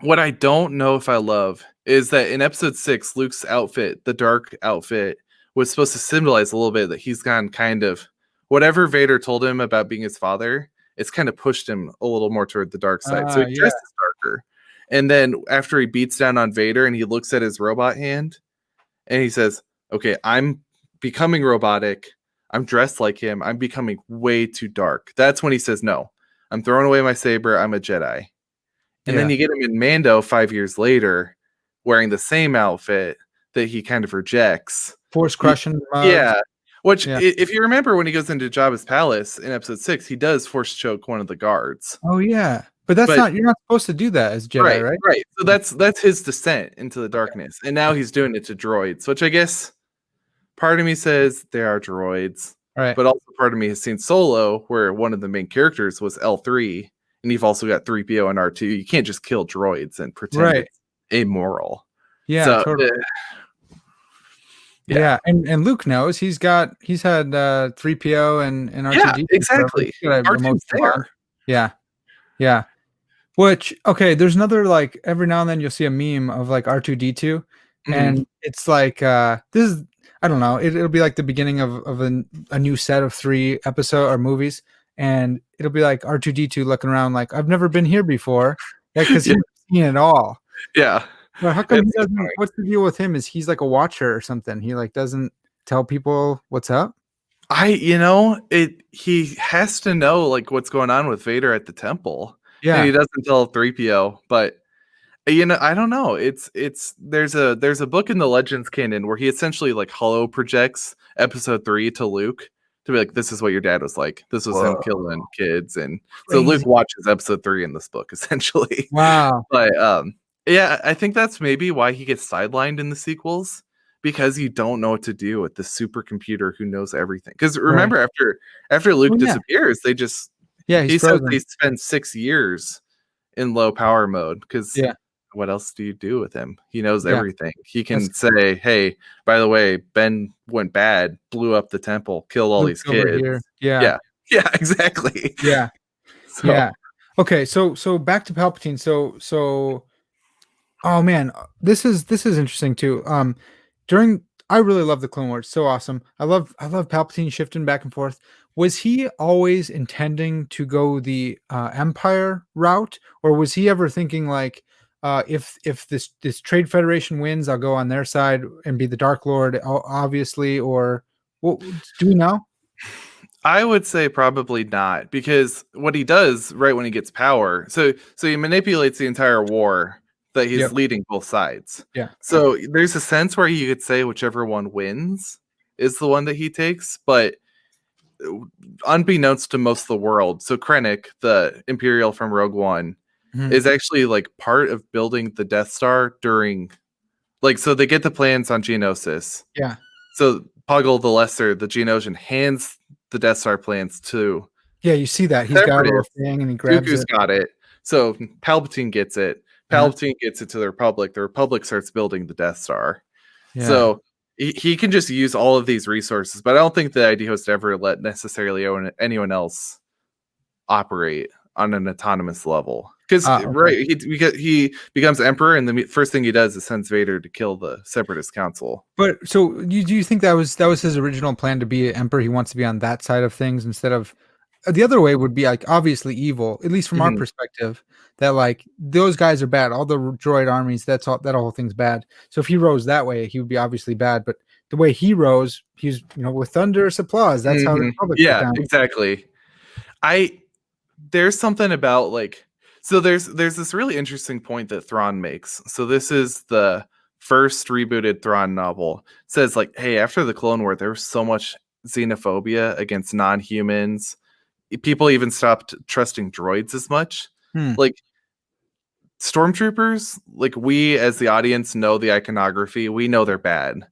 what I don't know if I love is that in Episode 6, Luke's outfit, the dark outfit, was supposed to symbolize a little bit that he's gone kind of whatever Vader told him about being his father. It's kind of pushed him a little more toward the dark side. So he Yeah. dresses darker. And then after he beats down on Vader and he looks at his robot hand and he says, okay, I'm becoming robotic. I'm dressed like him. I'm becoming way too dark. That's when he says, no, I'm throwing away my saber. I'm a Jedi. And then Yeah. you get him in Mando 5 years later wearing the same outfit that he kind of rejects. Force crushing mode. Yeah. Which, Yeah. if you remember when he goes into Jabba's palace in Episode 6, he does force choke one of the guards. Oh yeah. But that's But you're not supposed to do that as Jedi, right? right. So that's his descent into the darkness. And now he's doing it to droids, which I guess part of me says they are droids. All right. But also part of me has seen Solo, where one of the main characters was L3, and you've also got 3PO and R2. You can't just kill droids and pretend Right. it's immoral. Yeah, So, totally. Yeah, and Luke knows he's had 3PO and R2D2 yeah, forever. exactly. He's got an R2's emotional there. bond. Yeah. Which there's another like every now and then you'll see a meme of like R2D2, and it's like this is I don't know it'll be like the beginning of a new set of 3 episode or movies, and it'll be like R2D2 looking around like I've never been here before, because Yeah. he's seen it all. Yeah. But how come he It's so doesn't? funny. What's the deal with him? Is he's like a watcher or something? He like doesn't tell people what's up? He has to know like what's going on with Vader at the temple. And he Yeah. doesn't tell 3PO, but I don't know. There's a book in the Legends canon where he essentially like hollow projects Episode 3 to Luke to be like, this is what your dad was like. This was him Whoa. killing kids, and so Luke Crazy. watches Episode 3 in this book essentially. Wow. But yeah, I think that's maybe why he gets sidelined in the sequels, because you don't know what to do with the supercomputer who knows everything. Because remember, after Luke Oh, yeah. disappears, they just Yeah, he he's says frozen. they spend 6 years in low power mode, because Yeah. what else do you do with him? He knows Yeah. everything. He can say, hey, by the way, Ben went bad, blew up the temple, killed all Luke's these over kids. here. Yeah. Yeah, exactly. Yeah. So, Yeah. Okay, so back to Palpatine. So oh man, this is interesting too. I really love the Clone Wars. So awesome. I love Palpatine shifting back and forth. Was he always intending to go the Empire route, or was he ever thinking like, if this Trade Federation wins, I'll go on their side and be the Dark Lord, obviously? Or what do we know? I would say probably not, because what he does right when he gets power, so he manipulates the entire war that he's Yep. leading both sides. Yeah. So there's a sense where you could say whichever one wins is the one that he takes, but unbeknownst to most of the world, so Krennic, the Imperial from Rogue One, Mhm. is actually like part of building the Death Star during, like, so they get the plans on Geonosis. Yeah. So Puggle the Lesser, the Geonosian, hands the Death Star plans to Yeah, you see that. He's got a little Separatists. thing and he grabs Dooku's it. got it. So Palpatine gets it. Uh-huh. Palpatine gets it to the Republic. The Republic starts building the Death Star. Yeah. So he can just use all of these resources, but I don't think the idea was to ever let necessarily anyone else operate on an autonomous level. Because Okay. he becomes emperor, and the first thing he does is sends Vader to kill the Separatist Council. But so do you think that was his original plan to be an emperor? He wants to be on that side of things instead of the other way would be like obviously evil, at least from our Mhm. perspective, that like those guys are bad. All the droid armies, that's all that whole thing's bad. So if he rose that way, he would be obviously bad. But the way he rose, he's with thunderous applause. That's how the Mhm. Republic went Yeah, down. exactly. I There's something about like, so there's this really interesting point that Thrawn makes. So this is the first rebooted Thrawn novel. It says like, hey, after the Clone War, there was so much xenophobia against non-humans. People even stopped trusting droids as much. Hmm. Like stormtroopers, like we as the audience know the iconography, we know they're bad.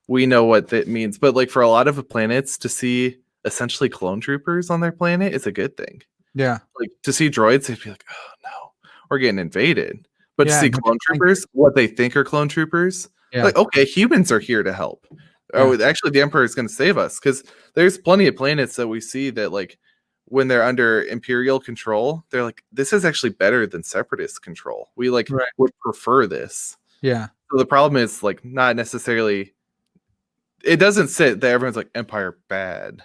We know what that means. But like for a lot of planets to see essentially clone troopers on their planet is a good thing. Yeah. Like to see droids, they'd be like, "Oh no, we're getting invaded." But to Yeah. see And bunch of clone tankers. troopers, what they think are clone troopers, Yeah. like, okay, humans are here to help. Yeah. Oh, actually, the Emperor is going to save us, because there's plenty of planets that we see that, like, when they're under Imperial control, they're like, this is actually better than Separatist control. We like Right. would prefer this. Yeah. So the problem is like not necessarily. It doesn't sit that everyone's like Empire bad,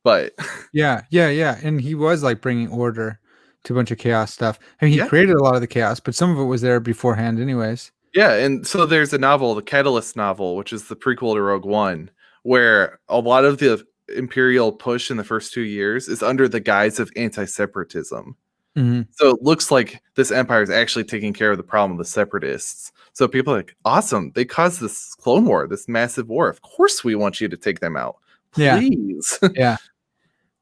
but Yeah. Yeah. Yeah. And he was like bringing order to a bunch of chaos stuff. I mean, he yeah. created a lot of the chaos, but some of it was there beforehand, anyways. Yeah, and so there's a novel, the Catalyst novel, which is the prequel to Rogue One, where a lot of the Imperial push in the first 2 years is under the guise of anti-separatism. Hmm. So it looks like this empire is actually taking care of the problem of the separatists. So people are like, awesome, they caused this clone war, this massive war. Of course we want you to take them out. Yeah. Please. Yeah.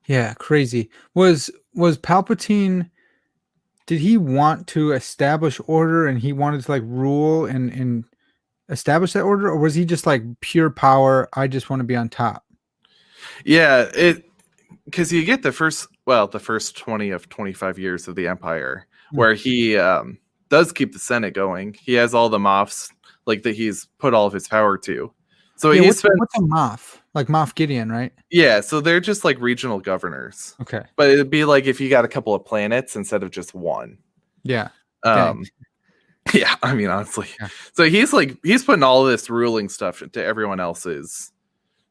Yeah. Crazy. Was Palpatine? Did he want to establish order and he wanted to like rule and establish that order, or was he just like pure power? I just want to be on top. Yeah, it because you get the first 20 of 25 years of the empire Mm. where he does keep the Senate going. He has all the Moffs like that he's put all of his power to. So Yeah. he What's a spends, Moff? Like Moff Gideon, right? yeah, so they're just like regional governors. Okay. But it'd be like if you got a couple of planets instead of just one. Yeah. Dang. Um yeah, I mean honestly. Yeah. So he's putting all this ruling stuff to everyone else's.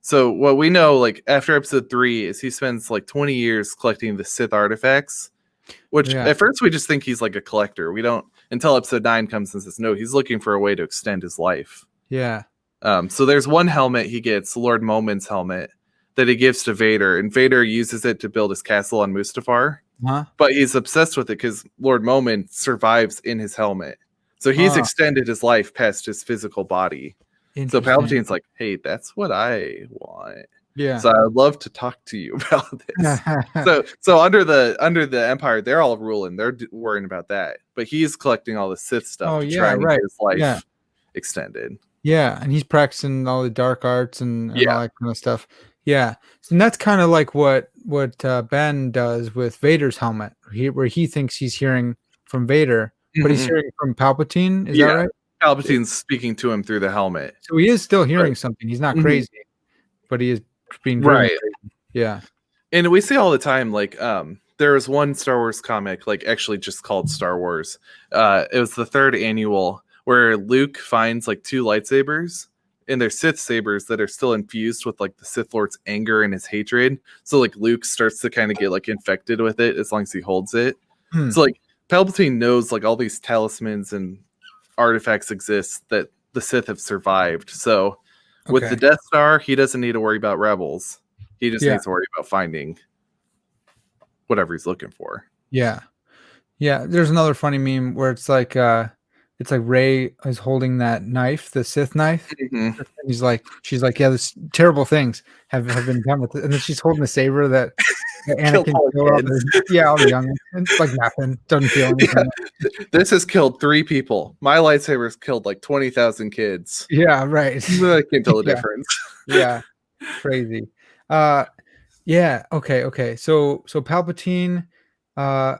So what we know, like after episode 3, is he spends like 20 years collecting the Sith artifacts, which Yeah. at first we just think he's like a collector. We don't until episode 9 comes and says no, he's looking for a way to extend his life. Yeah. So there's one helmet he gets, Lord Momin's helmet, that he gives to Vader, and Vader uses it to build his castle on Mustafar. Huh? But he's obsessed with it because Lord Momin survives in his helmet. So he's Ah, extended his life past his physical body. So interesting. Palpatine's like, hey, that's what I want. Yeah. So I'd love to talk to you about this. So under the Empire, they're all ruling. They're worrying about that. But he's collecting all the Sith stuff Oh to yeah, try and right. get his life Yeah. extended. Yeah. And he's practicing all the dark arts and all Yeah. that kind of stuff. Yeah. So and that's kind of like what Ben does with Vader's helmet, where he thinks he's hearing from Vader, but he's Mhm. hearing from Palpatine. Is that Yeah. right? Palpatine's speaking to him through the helmet. So he is still hearing Right. something. He's not Mhm. crazy, but he is being driven Right. crazy. Yeah. And we see all the time, like, there was one Star Wars comic, like actually just called Star Wars. It was the 3rd annual where Luke finds like 2 lightsabers, and they're Sith sabers that are still infused with like the Sith Lord's anger and his hatred. So like Luke starts to kind of get like infected with it as long as he holds it. Hmm. So like Palpatine knows like all these talismans and artifacts exist that the Sith have survived. So with the Okay. Death Star, he doesn't need to worry about rebels. He just Yeah. needs to worry about finding whatever he's looking for. Yeah. Yeah. There's another funny meme where it's like Rey is holding that knife, the Sith knife. Mhm. And she's like, yeah, this terrible things have been done with it. And then she's holding the saber that Killed Anakin all killed the all kids. all the young ones. And it's like nothing. Doesn't feel Yeah. anything. This has killed 3 people. My lightsaber's killed like 20,000 kids. Yeah, right. I can't tell the Yeah. difference. Yeah. Crazy. Uh yeah, okay. So Palpatine, uh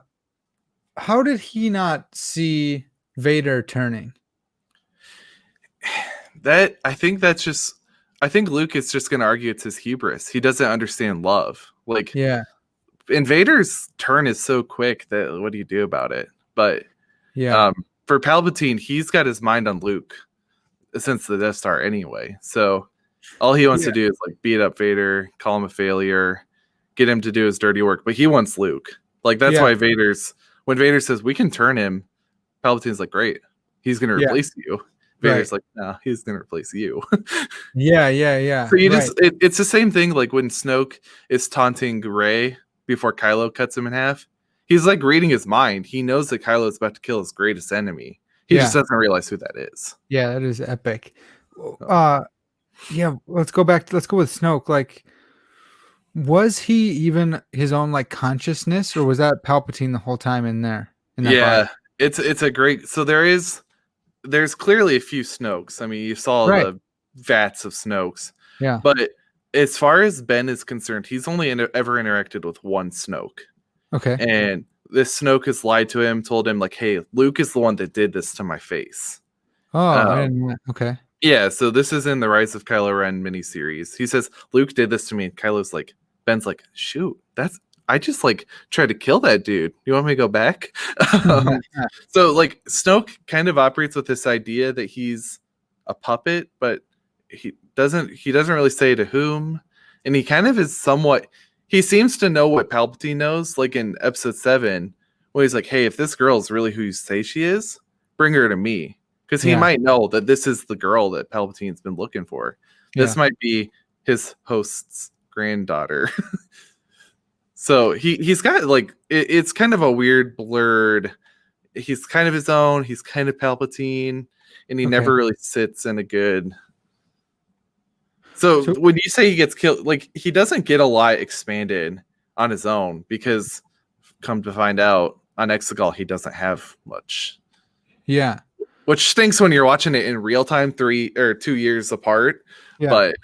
how did he not see Vader turning? I think Luke is just going to argue it's his hubris. He doesn't understand love. Like, Yeah. Invader's turn is so quick that what do you do about it? But Yeah. for Palpatine, he's got his mind on Luke since the Death Star anyway. So all he wants Yeah. to do is like beat up Vader, call him a failure, get him to do his dirty work. But he wants Luke. Like that's Yeah. why when Vader says we can turn him, Palpatine's like, great, he's gonna Yeah. replace you. Vader's Right. like, no, he's gonna replace you. Yeah. So you Right. it's the same thing like when Snoke is taunting Rey before Kylo cuts him in half. He's like reading his mind. He knows that Kylo is about to kill his greatest enemy. He just Yeah. doesn't realize who that is. Yeah, that is epic. Yeah, let's go with Snoke. Like, was he even his own like consciousness, or was that Palpatine the whole time in there in that body? Yeah, it's a great. So there's clearly a few Snokes. I mean, you saw Right. the vats of Snokes, Yeah. but as far as Ben is concerned, he's only ever interacted with one Snoke, Okay. and this Snoke has lied to him, told him like, "Hey, Luke is the one that did this to my face." Oh, I Um, didn't know that. Okay. Yeah, so this is in the Rise of Kylo Ren miniseries. He says Luke did this to me, and Kylo's like, Ben's like, shoot, I just like tried to kill that dude. You want me to go back? So like Snoke kind of operates with this idea that he's a puppet, but he doesn't really say to whom, and he kind of is somewhat. He seems to know what Palpatine knows, like in Episode 7, where he's like, hey, if this girl is really who you say she is, bring her to me. Because he Yeah. might know that this is the girl that Palpatine's been looking for. This Yeah. might be his host's granddaughter. So he's got like it's kind of a weird blurred. He's kind of his own. He's kind of Palpatine, and he Okay. never really sits in a good. So So when you say he gets killed, like he doesn't get a lot expanded on his own because, come to find out, on Exegol he doesn't have much. yeah. Which stinks when you're watching it in real time, 3 or 2 years apart. Yeah. But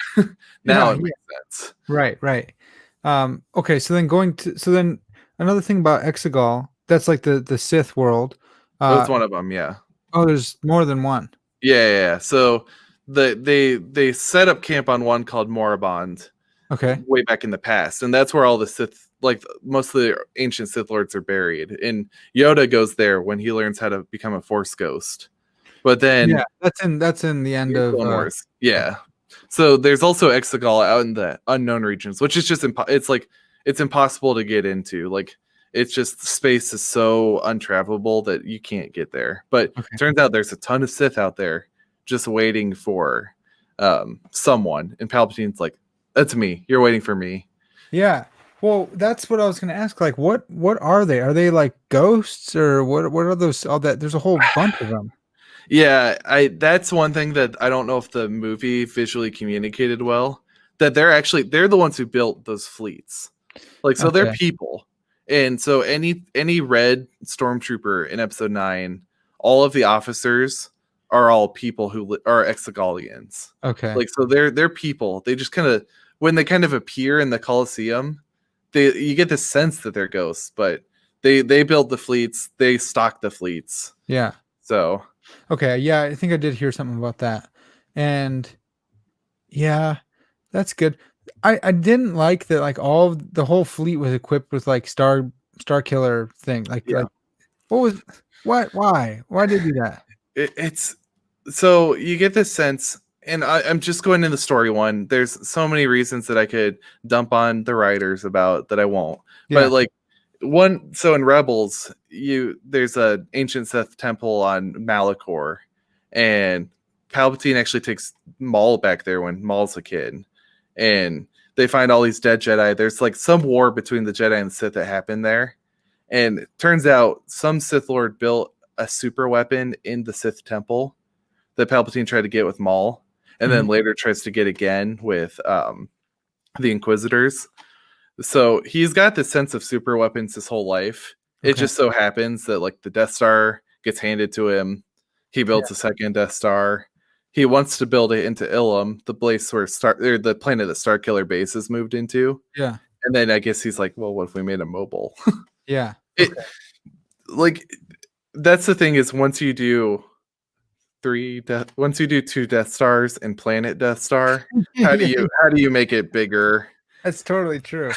now Yeah, it yeah. makes sense. Right. Okay, so then another thing about Exegol, that's like the Sith world. That's one of them, yeah. Oh, there's more than one. Yeah. So they set up camp on one called Moribond Okay. way back in the past, and that's where all the Sith, like most of the ancient Sith lords, are buried. And Yoda goes there when he learns how to become a Force ghost. But then Yeah, that's in the end of Clone Wars, yeah. So there's also Exegol out in the unknown regions, which is just it's impossible to get into. Like it's just the space is so untravelable that you can't get there. But Okay. turns out there's a ton of Sith out there just waiting for someone. And Palpatine's like, "That's me. You're waiting for me." Yeah. Well, that's what I was going to ask. Like, what are they? Are they like ghosts or what? What are those? All that? There's a whole bunch of them. Yeah, that's one thing that I don't know if the movie visually communicated well. That they're the ones who built those fleets. Like so they're Okay. people. And so any red stormtrooper in episode 9, all of the officers are all people who are Exegolians. Okay. Like so they're people. They just kind of when they kind of appear in the Colosseum, you get the sense that they're ghosts, but they build the fleets, they stock the fleets. Yeah. So Okay. Yeah, I think I did hear something about that. And yeah, that's good. I didn't like that like the whole fleet was equipped with like star killer thing. yeah. What was why did they do that? It's so you get this sense, and I'm just going in the story one. There's so many reasons that I could dump on the writers about that I won't. Yeah. But like so in Rebels, there's a ancient Sith temple on Malachor, and Palpatine actually takes Maul back there when Maul's a kid, and they find all these dead Jedi. There's like some war between the Jedi and the Sith that happened there. And it turns out some Sith Lord built a super weapon in the Sith temple that Palpatine tried to get with Maul, and then later tries to get again with the Inquisitors. So he's got this sense of super weapons his whole life. Okay. It just so happens that like the Death Star gets handed to him. He builds a second Death Star. He wants to build it into Ilum, the place where the planet that Starkiller Base is moved into. Yeah. And then I guess he's like, well, what if we made a mobile? Yeah. Like that's the thing is once you do two Death Stars and Planet Death Star, how do you make it bigger? That's totally true.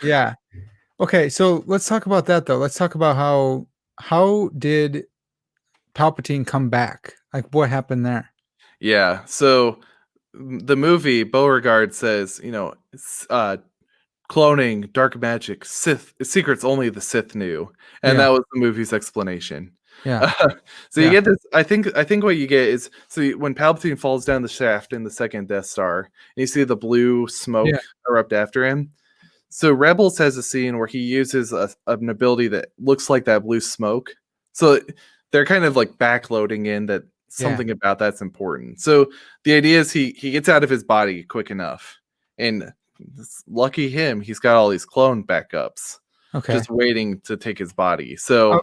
Yeah. Okay, so let's talk about that though. Let's talk about how did Palpatine come back? Like what happened there? Yeah. So the movie Beauregard says, cloning, dark magic, Sith secrets only the Sith knew, and that was the movie's explanation. Yeah. So you get this. I think what you get is when Palpatine falls down the shaft in the second Death Star, and you see the blue smoke erupt after him. So Rebels has a scene where he uses an ability that looks like that blue smoke. So they're kind of like backloading in that something about that's important. So the idea is he gets out of his body quick enough, and lucky him, he's got all these clone backups, just waiting to take his body. So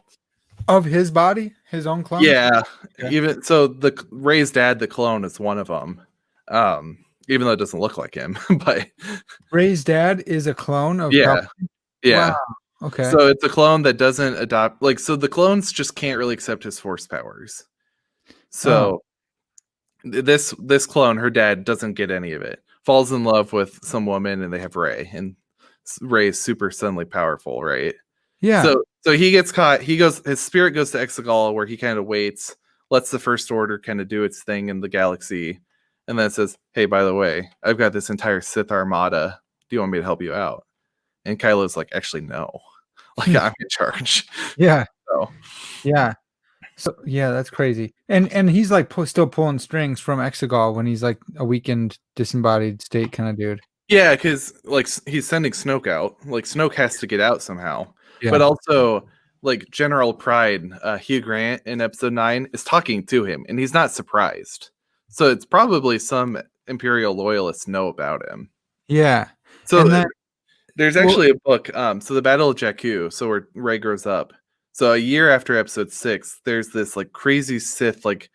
of his body, his own clone. Yeah, even so, the Rey's dad, the clone, is one of them. Even though it doesn't look like him, but Rey's dad is a clone of Palpatine? Yeah. Wow. Okay. So it's a clone that doesn't adopt so the clones just can't really accept his force powers. So this clone, her dad doesn't get any of it. Falls in love with some woman and they have Rey, and Rey is super suddenly powerful, right? Yeah. So he gets caught. His spirit goes to Exegol where he kind of waits, lets the First Order kind of do its thing in the galaxy, and then says, hey, by the way, I've got this entire Sith armada. Do you want me to help you out? And Kylo's like, actually, no. Like, I'm in charge. Yeah. So that's crazy. And he's like still pulling strings from Exegol when he's like a weakened, disembodied state kind of dude. Yeah, because like he's sending Snoke out. Like Snoke has to get out somehow. Yeah. But also, like General Pride, Hugh Grant in Episode 9 is talking to him, and he's not surprised. So it's probably some Imperial loyalists know about him. Yeah. So there's actually a book. So the Battle of Jakku. So where Rey grows up. So a year after Episode 6, there's this like crazy Sith like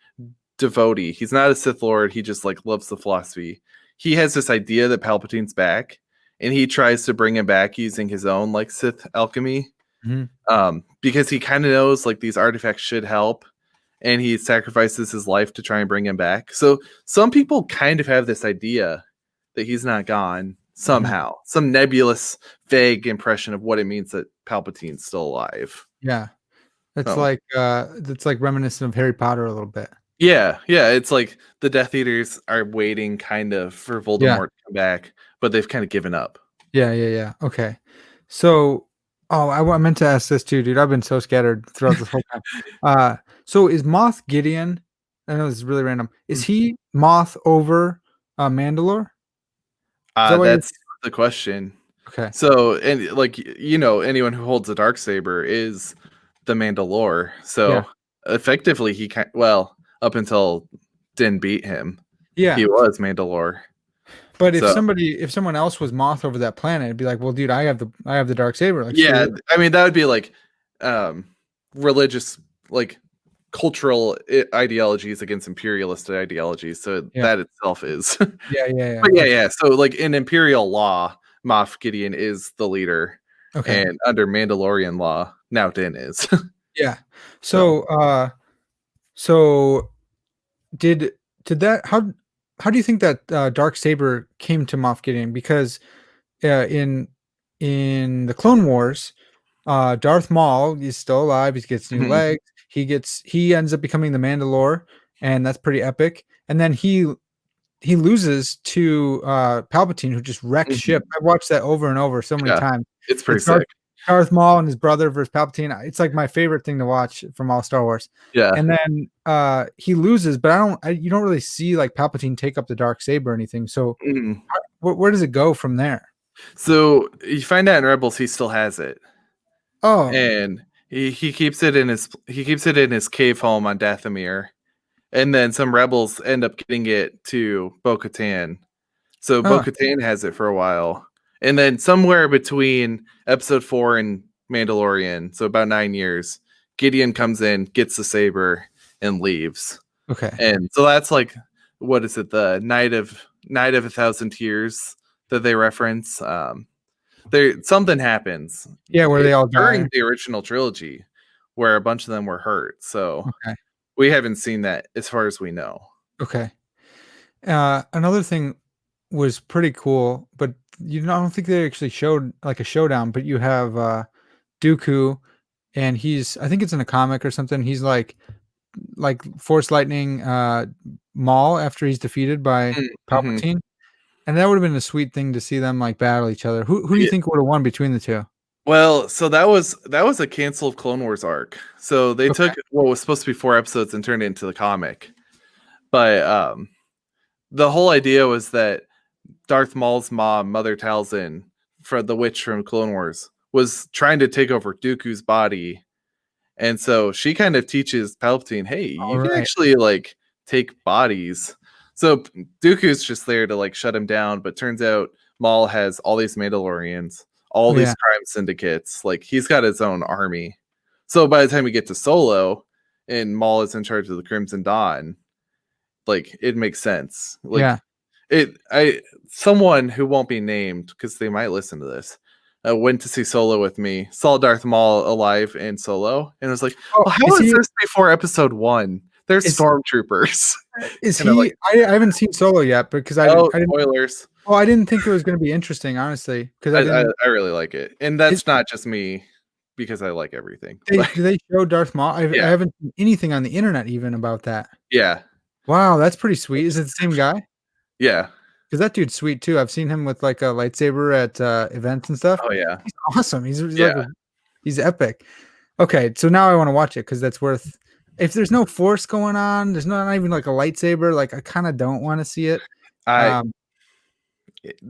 devotee. He's not a Sith Lord. He just like loves the philosophy. He has this idea that Palpatine's back, and he tries to bring him back using his own like Sith alchemy. Because he kind of knows like these artifacts should help, and he sacrifices his life to try and bring him back. So some people kind of have this idea that he's not gone somehow, some nebulous, vague impression of what it means that Palpatine's still alive. Yeah, that's like reminiscent of Harry Potter a little bit. Yeah, it's like the Death Eaters are waiting kind of for Voldemort to come back, but they've kind of given up. Yeah. Okay, so I meant to ask this too, dude. I've been so scattered throughout this whole time. So is Moff Gideon? I know this is really random. Is he Moth over Mandalore? That's the question. Okay. So, and like anyone who holds a Darksaber is the Mandalore. So effectively, he up until Din beat him, he was Mandalore. But if someone else was Moth over that planet, it'd be like, well, dude, I have the Darksaber. Like, I mean, that would be like religious, like cultural ideologies against imperialist ideologies. So that itself is yeah. But so like in Imperial law, Moff Gideon is the leader. Okay. And under Mandalorian law, now Din is. Yeah. So did that how do you think that Darksaber came to Moff Gideon? Because in the Clone Wars, Darth Maul is still alive. He gets new legs. He ends up becoming the Mandalore, and that's pretty epic. And then he loses to Palpatine, who just wrecks ship. I've watched that over and over so many times. It's pretty sick. Darth Maul and his brother versus Palpatine. It's like my favorite thing to watch from all Star Wars. Yeah. And then he loses, but you don't really see like Palpatine take up the Darksaber or anything. So where does it go from there? So you find out in Rebels he still has it, Oh, and he keeps it in his cave home on Dathomir, and then some rebels end up getting it to Bo-Katan. So huh, Bo-Katan has it for a while, and then somewhere between Episode 4 and Mandalorian, so about 9 years, Gideon comes in, gets the saber, and leaves. okay. And so that's like, what is it? The Night of a Thousand Tears that they reference. There something happens Yeah, where they all during die. the original trilogy where a bunch of them were hurt. So Okay, we haven't seen that as far as we know. okay. Another thing was pretty cool, but I don't think they actually showed like a showdown. But you have Dooku, and I think it's in a comic or something. He's like Force Lightning Maul after he's defeated by Mm-hmm. Palpatine, and that would have been a sweet thing to see them like battle each other. Who do you Yeah. think would have won between the two? Well, so that was a canceled Clone Wars arc. So they Okay. took what was supposed to be 4 episodes and turned it into the comic. But the whole idea was that Darth Maul's mom, Mother Talzin, for the witch from Clone Wars, was trying to take over Dooku's body. And so she kind of teaches Palpatine, hey, All you can right. actually like take bodies. So Dooku's just there to like shut him down, but turns out Maul has all these Mandalorians, all these Yeah. crime syndicates. Like he's got his own army. So by the time we get to Solo and Maul is in charge of the Crimson Dawn, like it makes sense. Like Yeah. I someone who won't be named because they might listen to this went to see Solo with me, saw Darth Maul alive in Solo, and was like, Oh, "Well, how is this before Episode 1? They're is stormtroopers." is And I'm like, he? I haven't seen Solo yet because "Oh, I didn't. spoilers." Well, I didn't think it was going to be interesting, honestly, because I didn't. I really like it, and Is, that's not just me because I like everything. Like, do they show Darth Maul? I yeah, haven't seen anything on the internet even about that. yeah, Wow, that's pretty sweet. Is it the same guy? yeah. Because that dude's sweet too. I've seen him with like a lightsaber at events and stuff. Oh yeah, He's awesome. He's like yeah. he's epic. Okay, so now I want to watch it because that's worth. If there's no force going on, there's not even like a lightsaber. Like I kind of don't want to see it. I Um,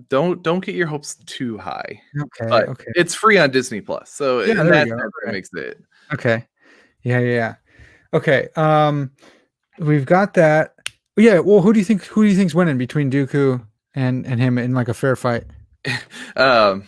don't get your hopes too high, okay, but okay, it's free on Disney Plus, so yeah, in there that you go. sense, it Okay, makes it. okay, yeah, yeah, yeah. Okay, we've got that. Yeah, well, who do you think's winning between Dooku and him in like a fair fight? Um,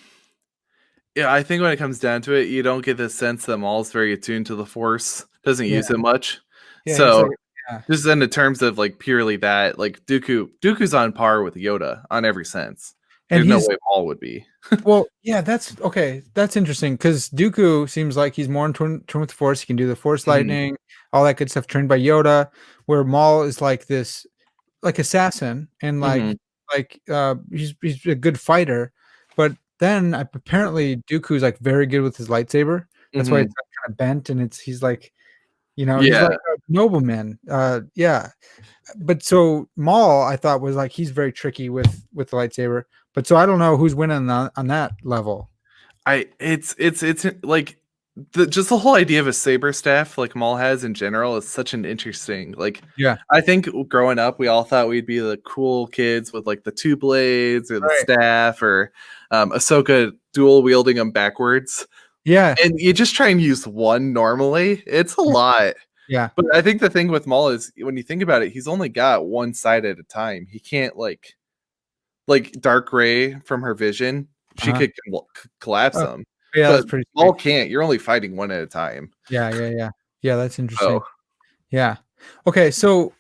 yeah, I think when it comes down to it, you don't get the sense that Maul's very attuned to the Force, doesn't Yeah, use it much. yeah, he's So like, yeah, just in the terms of like purely that, like Dooku's on par with Yoda on every sense. and There's no he's way Maul would be. well, yeah, that's okay. That's interesting because Dooku seems like he's more in tune with the Force. He can do the Force Mhm, lightning, all that good stuff, trained by Yoda. Where Maul is like this, like assassin, and mhm. he's a good fighter. But then apparently Dooku's like very good with his lightsaber. That's why it's Mhm. kind of bent, and he's like he's Yeah. like a nobleman. Yeah, but so Maul, I thought was like he's very tricky with the lightsaber. But so I don't know who's winning on that level. It's like just the whole idea of a saber staff like Maul has in general is such an interesting like Yeah. I think growing up we all thought we'd be the cool kids with like the two blades or the Right. staff or Ahsoka dual wielding them backwards. Yeah. And you just try and use one normally, it's a Yeah. lot. Yeah. But I think the thing with Maul is when you think about it, he's only got one side at a time. He can't like Dark Ray from her vision, she Uh-huh. could collapse Oh, them, yeah, that's but pretty Maul sweet. can't. You're only fighting one at a time. Yeah, yeah, yeah. Yeah, that's So interesting. Yeah. Okay, so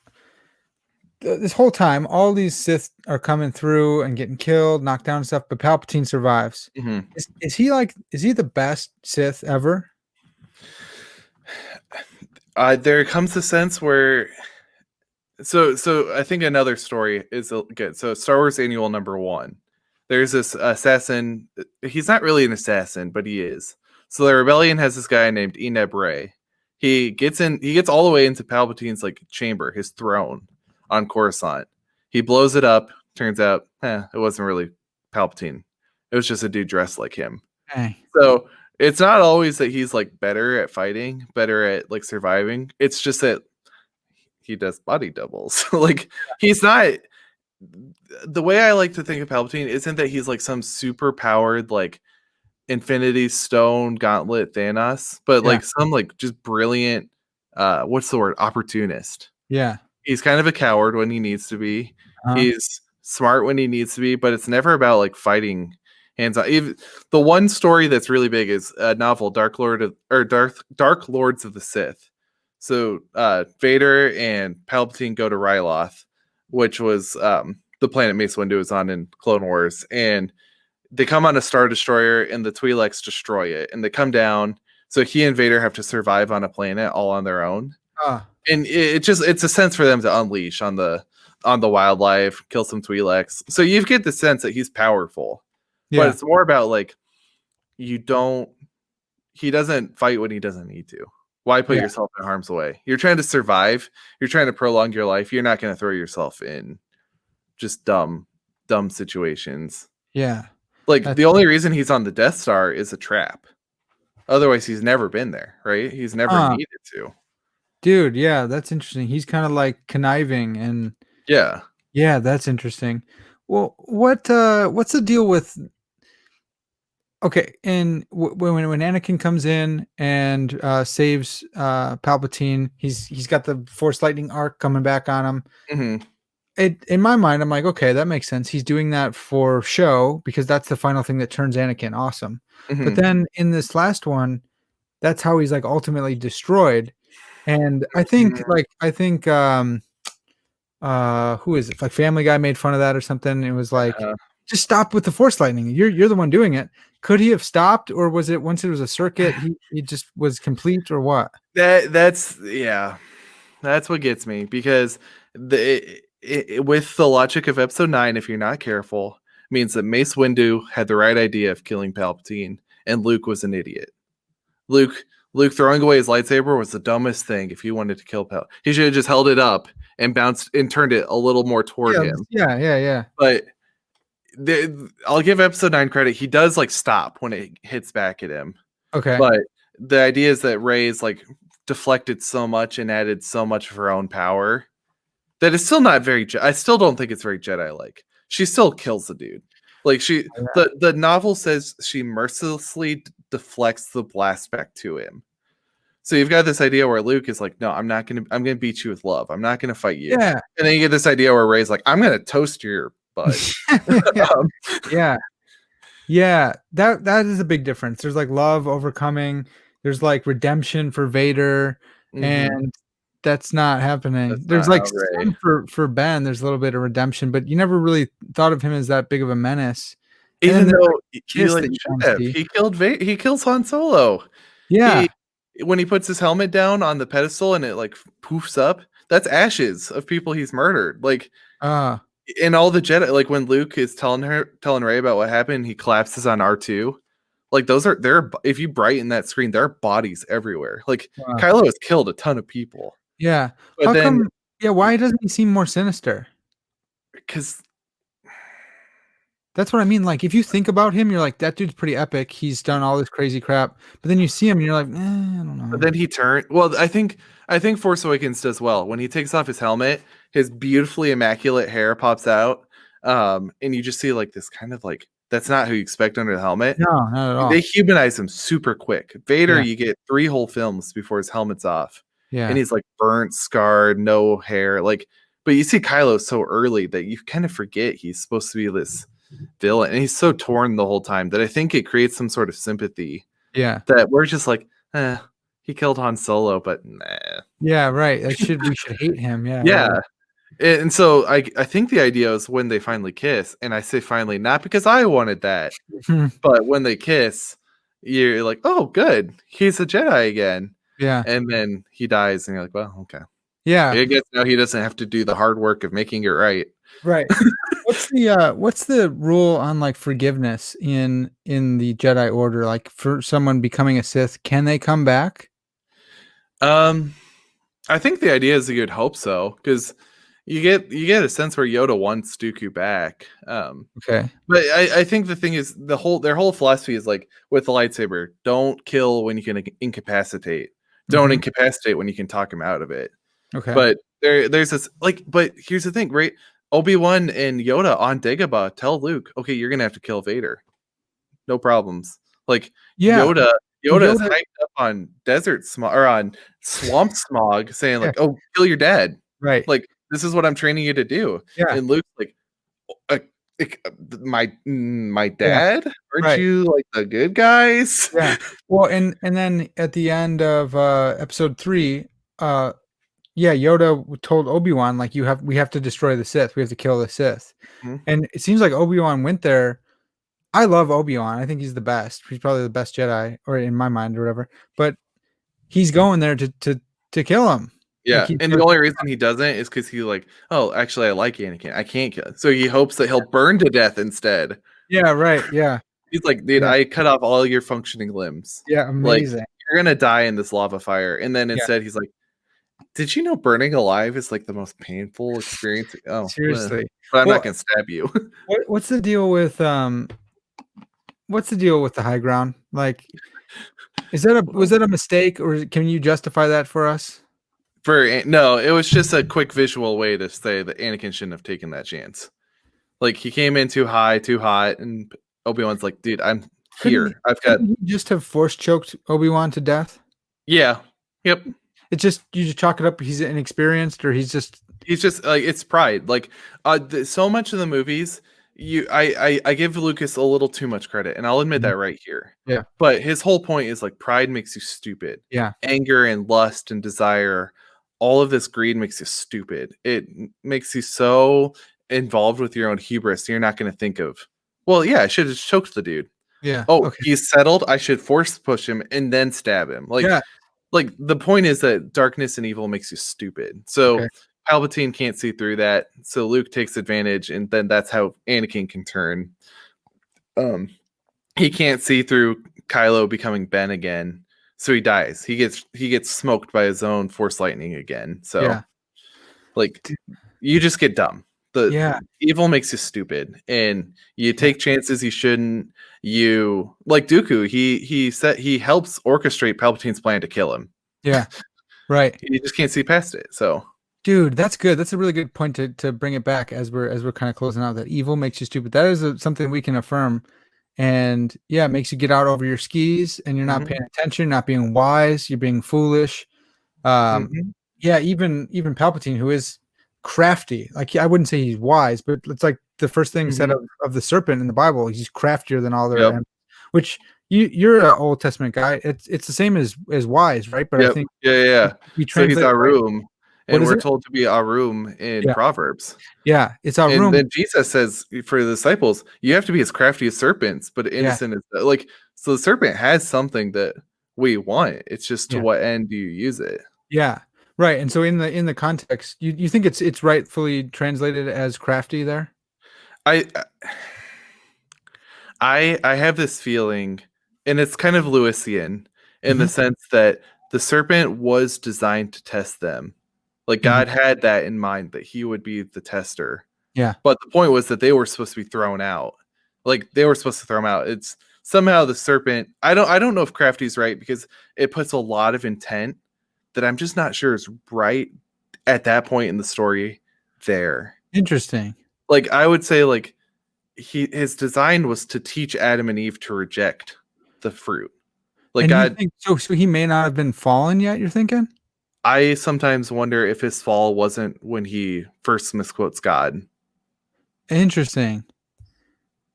this whole time, all these Sith are coming through and getting killed, knocked down and stuff, but Palpatine survives. mhm. Is he the best Sith ever? There comes a sense where so I think another story is good. So Star Wars Annual #1. There's this assassin. He's not really an assassin, but he is. So the rebellion has this guy named Eneb Ray. He gets in. He gets all the way into Palpatine's like chamber, his throne on Coruscant. He blows it up. Turns out, it wasn't really Palpatine. It was just a dude dressed like him. Dang. So it's not always that he's like better at fighting, better at like surviving. It's just that he does body doubles. Like he's not the way I like to think of Palpatine isn't that he's like some super powered like Infinity Stone Gauntlet Thanos, but Yeah. like some like just brilliant what's the word, opportunist. Yeah. He's kind of a coward when he needs to be. Uh-huh. He's smart when he needs to be, but it's never about like fighting hands on. Even the one story that's really big is a novel, Dark Lords of the Sith. So Vader and Palpatine go to Ryloth, which was the planet Mace Windu is on in Clone Wars, and they come on a Star Destroyer, and the Twi'leks destroy it, and they come down. So he and Vader have to survive on a planet all on their own, Ah. and it's a sense for them to unleash on the wildlife, kill some Twi'leks. So you get the sense that he's powerful, but Yeah. it's more about like you don't. He doesn't fight when he doesn't need to. Why put Yeah. yourself in harm's way? You're trying to survive. You're trying to prolong your life. You're not going to throw yourself in just dumb situations. Yeah. Like That's the only reaon he's on the Death Star is a trap. Otherwise, he's never been there, right? He's never needed to. dude, yeah, that's interesting. He's kind of like conniving and Yeah. yeah, that's interesting. Well, what's the deal with okay, and when Anakin comes in and saves Palpatine, he's got the Force lightning arc coming back on him. hmm In my mind, I'm like, okay, that makes sense. He's doing that for show because that's the final thing that turns Anakin awesome. But hmm then in this last one, that's how he's like ultimately destroyed. And I think who is it? Like Family Guy made fun of that or something. It was like, Uh, just stop with the force lightning. You're the one doing it. Could he have stopped, or was it once it was a circuit, he just was complete, or what? that's yeah. That's what gets me because with the logic of Episode 9, if you're not careful, means that Mace Windu had the right idea of killing Palpatine, and Luke was an idiot. Luke Luke throwing away his lightsaber was the dumbest thing. If he wanted to kill Palpatine, he should have just held it up and bounced and turned it a little more toward Yeah, him. yeah. But I'll give Episode 9 credit. He does like stop when it hits back at him. Okay. But the idea is that Rey's like deflected so much and added so much of her own power that it's still not very. I still don't think it's very Jedi like. She still kills the dude. Like the novel says she mercilessly deflects the blast back to him. So you've got this idea where Luke is like, no, I'm gonna beat you with love. I'm not gonna fight you. Yeah. And then you get this idea where Rey's like, I'm gonna toast your butt. yeah. um, Yeah. Yeah. That is a big difference. There's like love overcoming. There's like redemption for Vader, mhm. and that's not happening. That's There's not like how Rey. some for Ben. There's a little bit of redemption, but you never really thought of him as that big of a menace. And then Even there's though like the he kiss like that you should don't have. see. He kills Han Solo. Yeah. He when he puts his helmet down on the pedestal and it like poofs up, that's ashes of people he's murdered. Like Uh in all the Jedi, like when Luke is telling Rey about what happened, he collapses on R2. Like those are there. If you brighten that screen, there are bodies everywhere. Like uh, Kylo has killed a ton of people, yeah. but How then come why doesn't he seem more sinister? because That's what I mean. Like, if you think about him, you're like, that dude's pretty epic. He's done all this crazy crap. But then you see him and you're like, I don't but know. then he turned. Well, I think Force Awakens does well when he takes off his helmet. His beautifully immaculate hair pops out, and you just see like this kind of like that's not who you expect under the helmet. No, not at They all. humanize him super quick. Vader, Yeah. you get 3 whole films before his helmet's off, and Yeah. he's like burnt, scarred, no hair. Like, but you see Kylo so early that you kind of forget he's supposed to be this villain, and he's so torn the whole time that I think it creates some sort of sympathy Yeah. that we're just like, he killed Han Solo, but nah. Yeah. Right. We should hate him. Yeah. Yeah. Right. And so I think the idea is when they finally kiss, and I say finally not because I wanted that, but when they kiss, you're like, oh, good, he's a Jedi again. yeah. And then he dies, and you're like, well, okay. Yeah. I guess now he doesn't have to do the hard work of making it right. Right. What's the rule on like forgiveness in the Jedi Order? Like for someone becoming a Sith, can they come back? Um, I think the idea is you'd hope so, because you get a sense where Yoda wants Dooku back. Okay. But I think the thing is their whole philosophy is like with the lightsaber, don't kill when you can incapacitate. Don't hmm incapacitate when you can talk him out of it. Okay. But there's this like, but here's the thing, right? Obi-Wan and Yoda on Dagobah tell Luke, okay, you're gonna have to kill Vader. No problems. Like Yeah. Yoda, Well, Yoda is Yoda hyped up on desert smog or on swamp smog, saying yeah, like, "Oh, kill your dad." right. Like this is what I'm training you to do. Yeah, And Luke's like, uh, my yeah, dad? Aren't right. you like the good guys? Yeah. Well, and then at the end of episode 3, uh yeah, Yoda told Obi-Wan like we have to destroy the Sith. We have to kill the Sith. Mhm. And it seems like Obi-Wan went there. I love Obi-Wan. I think he's the best. He's probably the best Jedi or in my mind or whatever. But he's going there to kill him. Like Yeah, he and the only reason he doesn't is because he like, oh, actually, I like Anakin. I can't kill. So he hopes that he'll burn to death instead. Yeah, right. Yeah. He's like, dude, Yeah. I cut off all your functioning limbs. Yeah, Like, amazing. you're gonna die in this lava fire. And then Yeah. instead, he's like, did you know burning alive is like the most painful experience? Oh, Seriously. but I'm Well, not gonna stab you. what's the deal with the high ground? Like was that a mistake or can you justify that for us? No, it was just a quick visual way to say that Anakin shouldn't have taken that chance. Like he came in too high, too hot, and Obi-Wan's like, dude, I'm here. I've got Couldn't he just have force choked Obi-Wan to death? yeah. Yep. It's just you just chalk it up. He's inexperienced, or he's just He's just like it's pride. Like so much of the movies, I give Lucas a little too much credit, and I'll admit that right here. yeah, But his whole point is like pride makes you stupid. yeah, Anger and lust and desire, all of this greed makes you stupid. It makes you so involved with your own hubris, you're not going to think of, well, yeah, I should have choked the dude. yeah. Oh, Okay, he's settled. I should force push him and then stab him. yeah, Like the point is that darkness and evil makes you stupid. okay, So Palpatine can't see through that. So Luke takes advantage, and then that's how Anakin can turn. Um, he can't see through Kylo becoming Ben again, so he dies. He gets smoked by his own Force lightning again. So yeah, like you just get dumb. The yeah, evil makes you stupid, and you take chances you shouldn't. You like Dooku. He helps orchestrate Palpatine's plan to kill him. yeah. Right, You just can't see past it. So dude. That's good. That's a really good point to bring it back as we're kind of closing out. That evil makes you stupid. That is something we can affirm. And yeah, it makes you get out over your skis, and you're not mhm, paying attention, not being wise. You're being foolish. Um, mhm, yeah, even Palpatine, who is crafty, like I wouldn't say he's wise, but it's like the first thing said mhm. of the serpent in the Bible. He's craftier than all their, Yep. which you're an Old Testament guy. It's the same as wise, right? But I Yep. think Yeah. we So he's translate it right. Arum, What and is we're it? told to be Arum in Yeah, Proverbs. yeah. It's our And room. then Jesus says for the disciples, you have to be as crafty as serpents, but Yeah, innocent as like. So the serpent has something that we want. It's just to yeah, what end do you use it? yeah. Right. And so in the context, you think it's rightfully translated as crafty there? I I have this feeling, and it's kind of Lewisian in the Hmm. sense that the serpent was designed to test them. Like Hmm. God had that in mind that he would be the tester. Yeah. But the point was that they were supposed to be thrown out. Like they were supposed to throw them out. It's somehow the serpent. I don't know if Crafty's right because it puts a lot of intent that I'm just not sure is right at that point in the story there. Interesting. Like I would say like his design was to teach Adam and Eve to reject the fruit. Like And you God, think so he may not have been fallen yet, you're thinking? I sometimes wonder if his fall wasn't when he first misquotes God. Interesting.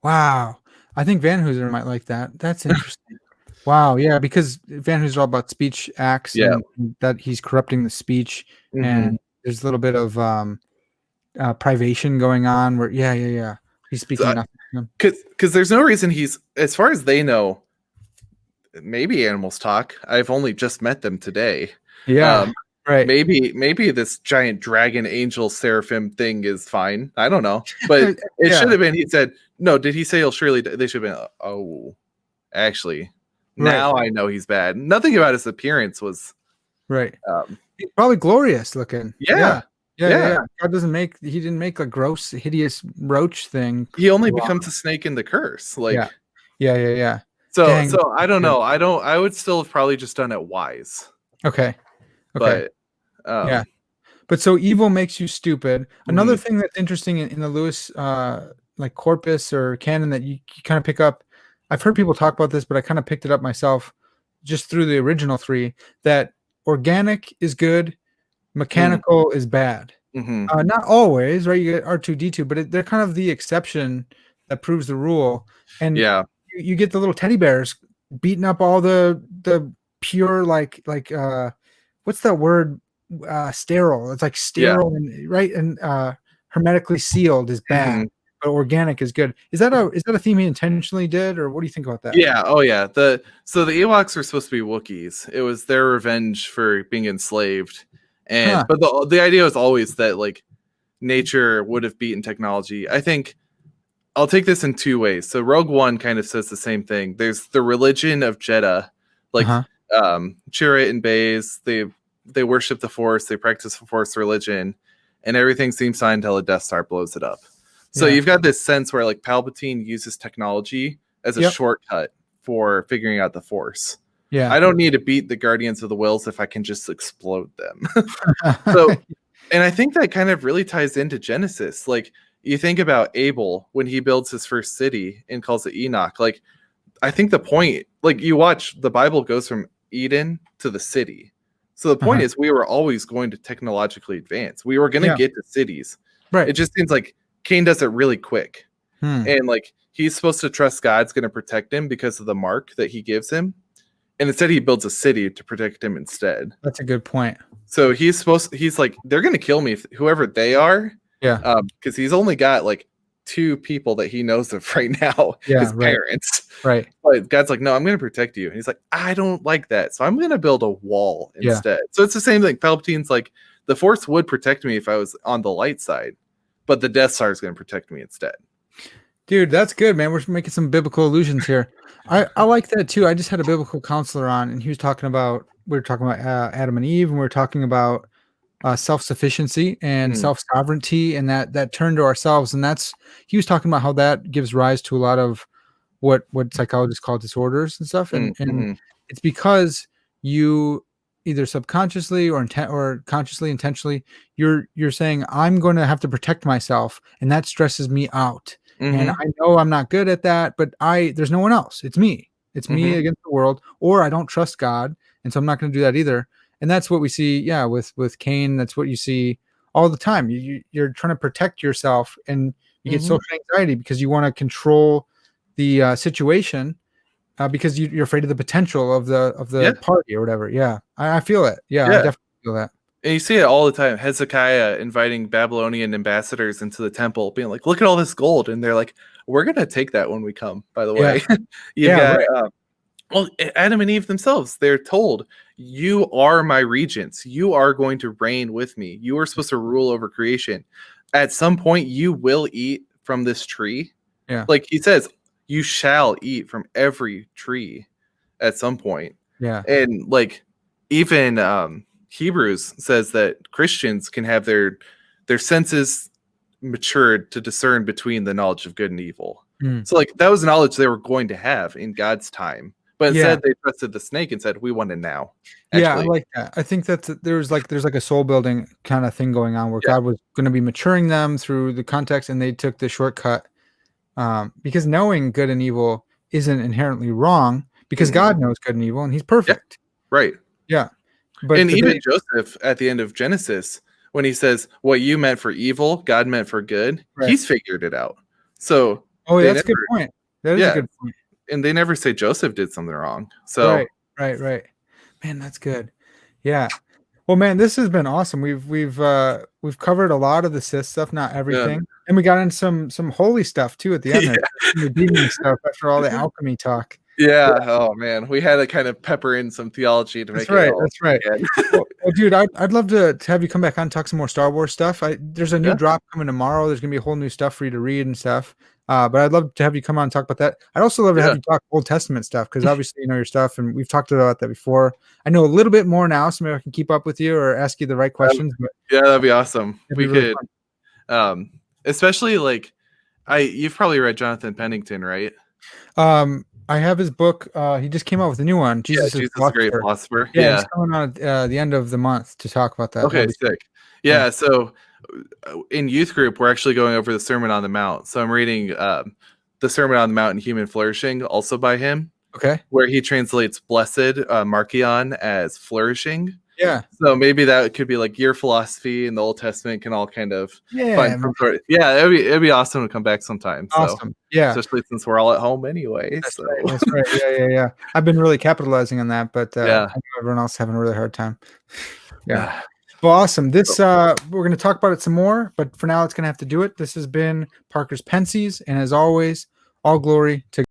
Wow. I think Van Hooser might like that. That's interesting. Wow, yeah, because Van Hooser's all about speech acts Yeah. and that he's corrupting the speech, Mm-hmm. and there's a little bit of privation going on where yeah. He's speaking So nothing. because there's no reason he's, as far as they know, maybe animals talk. I've only just met them today. Yeah. Um, Right. maybe this giant dragon angel seraphim thing is fine. I don't know, but it Yeah. should have been. He said no. Did he say he'll surely? They should have been. Oh, actually, Right. now I know he's bad. Nothing about his appearance was. Right. Um, He's probably glorious looking. yeah, Yeah. God he didn't make a gross, hideous roach thing. he only Wow. becomes a snake in the curse. Yeah. Like Yeah. so. Dang. So I don't Yeah. know. I would still have probably just done it wise, Okay. but Yeah. But so evil makes you stupid. Another Mhm. thing that's interesting in the Lewis like corpus or canon that you kind of pick up. I've heard people talk about this, but I kind of picked it up myself just through the original three. That organic is good, Mm. mechanical is bad. Mhm. Not always, right? You get R2D2, but they're kind of the exception that proves the rule. And Yeah. you get the little teddy bears beating up all the pure what's that word? Sterile. It's like Yeah. sterile and right and hermetically sealed is bad, Mhm. but organic is good. Is that a theme he intentionally did, or what do you think about that? Yeah, oh yeah. So the Ewoks were supposed to be Wookiees. It was their revenge for being enslaved. Huh. But the idea was always that like nature would have beaten technology. I think I'll take this in two ways. So Rogue One kind of says the same thing. There's the religion of Jeddah, like Uh-huh. Chirrut and Baze, they worship the Force, they practice the Force religion, and everything seems fine until the Death Star blows it up. So Yeah. you've got this sense where like Palpatine uses technology as a Yep. shortcut for figuring out the Force. Yeah. I don't need to beat the Guardians of the Wills if I can just explode them. So, and I think that kind of really ties into Genesis. Like you think about Abel when he builds his first city and calls it Enoch. Like I think the point, like you watch, the Bible goes from Eden to the city. So the point Uh-huh. is, we were always going to technologically advance. We were going to Yeah. get to cities. Right. It just seems like Cain does it really quick, Hmm. and like he's supposed to trust God's going to protect him because of the mark that he gives him, and instead he builds a city to protect him instead. That's a good point. So he's like, they're going to kill me, whoever they are, Yeah. because he's only got like two people that he knows of right now, Yeah. his Right. parents. Right. But God's like, no, I'm going to protect you. And he's like, I don't like that. So I'm going to build a wall Yeah. instead. So it's the same thing. Palpatine's like, the Force would protect me if I was on the light side, but the Death Star is going to protect me instead. Dude, that's good, man. We're making some biblical allusions here. I like that too. I just had a biblical counselor on, and he was talking about we were talking about Adam and Eve, and we were talking about self-sufficiency and Mm, self-sovereignty, and that turn to ourselves. And that's he was talking about how that gives rise to a lot of what psychologists call disorders and stuff. And mhm, it's because you either subconsciously or intent or consciously intentionally you're saying I'm going to have to protect myself, and that stresses me out, and mhm, I know I'm not good at that, but there's no one else. It's me mhm. against the world, or I don't trust God, and so I'm not going to do that either. And that's what we see, yeah, with Cain. That's what you see all the time. You're trying to protect yourself, and you get Mhm. social anxiety because you want to control the situation, because you're afraid of the potential of the Yeah, party or whatever. Yeah, I feel it. Yeah, I yeah. definitely feel that. And you see it all the time. Hezekiah inviting Babylonian ambassadors into the temple, being like, look at all this gold. And they're like, we're going to take that when we come, by the Yeah, way. You've yeah, got, right. well, Adam and Eve themselves, they're told, you are my regents. You are going to reign with me. You are supposed to rule over creation. At some point, you will eat from this tree. Yeah, Like he says, you shall eat from every tree at some point. yeah, And like even Hebrews says that Christians can have their senses matured to discern between the knowledge of good and evil. mm. So like that was knowledge they were going to have in God's time. But Yeah, instead they trusted the snake and said, we want it now. yeah. I Actually, like that. I think that there's like a soul building kind of thing going on where yeah. God was going to be maturing them through the context, and they took the shortcut, because knowing good and evil isn't inherently wrong because Mhm. God knows good and evil, and He's Yeah, perfect. right. Yeah, but And but even they Joseph at the end of Genesis, when he says, what you meant for evil, God meant for good, right. he's figured it out. So Oh, they that's a never, good point. That is a yeah, good point. and they never say Joseph did something wrong. Right, So right. Man, that's good. Yeah. Well, man, this has been awesome. We've covered a lot of the Sith stuff, not yeah, everything, and we got in some holy stuff too at the end yeah, there, some redeeming stuff after all the alchemy talk. Yeah, yeah. Oh man, we had to kind of pepper in some theology to that's make it right. all That's right. again. Well, dude, I'd love to have you come back on and talk some more Star Wars stuff. There's a new Yeah, drop coming tomorrow. There's gonna be a whole new stuff for you to read and stuff. But I'd love to have you come on and talk about that. I'd also love to have yeah, you talk Old Testament stuff because obviously you know your stuff, and we've talked about that before. I know a little bit more now, so maybe I can keep up with you or ask you the right um, questions. But yeah. That'd be awesome. it'd be We really could, fun. especially like you've probably read Jonathan Pennington, right? I have his book. He just came out with a new one, Yeah, Jesus is Jesus the Great Philosopher. Philosopher. Yeah, he's Yeah. coming on at the end of the month to talk about that. Okay, That'll be sick. Yeah, so in youth group, we're actually going over the Sermon on the Mount. So I'm reading the Sermon on the Mount and Human Flourishing, also by him, Okay. where he translates blessed, Markion, as flourishing. Yeah. So maybe that could be like your philosophy and the Old Testament can all kind of find Yeah. some sort of, yeah, it'd be awesome to come back sometime. So Awesome. Yeah. especially since we're all at home anyway. That's So right. That's right. Yeah. I've been really capitalizing on that, but I yeah. know everyone else is having a really hard time. Yeah. Yeah. Well, awesome. This we're going to talk about it some more, but for now, it's going to have to do it. This has been Parker's Pensées, and as always, all glory to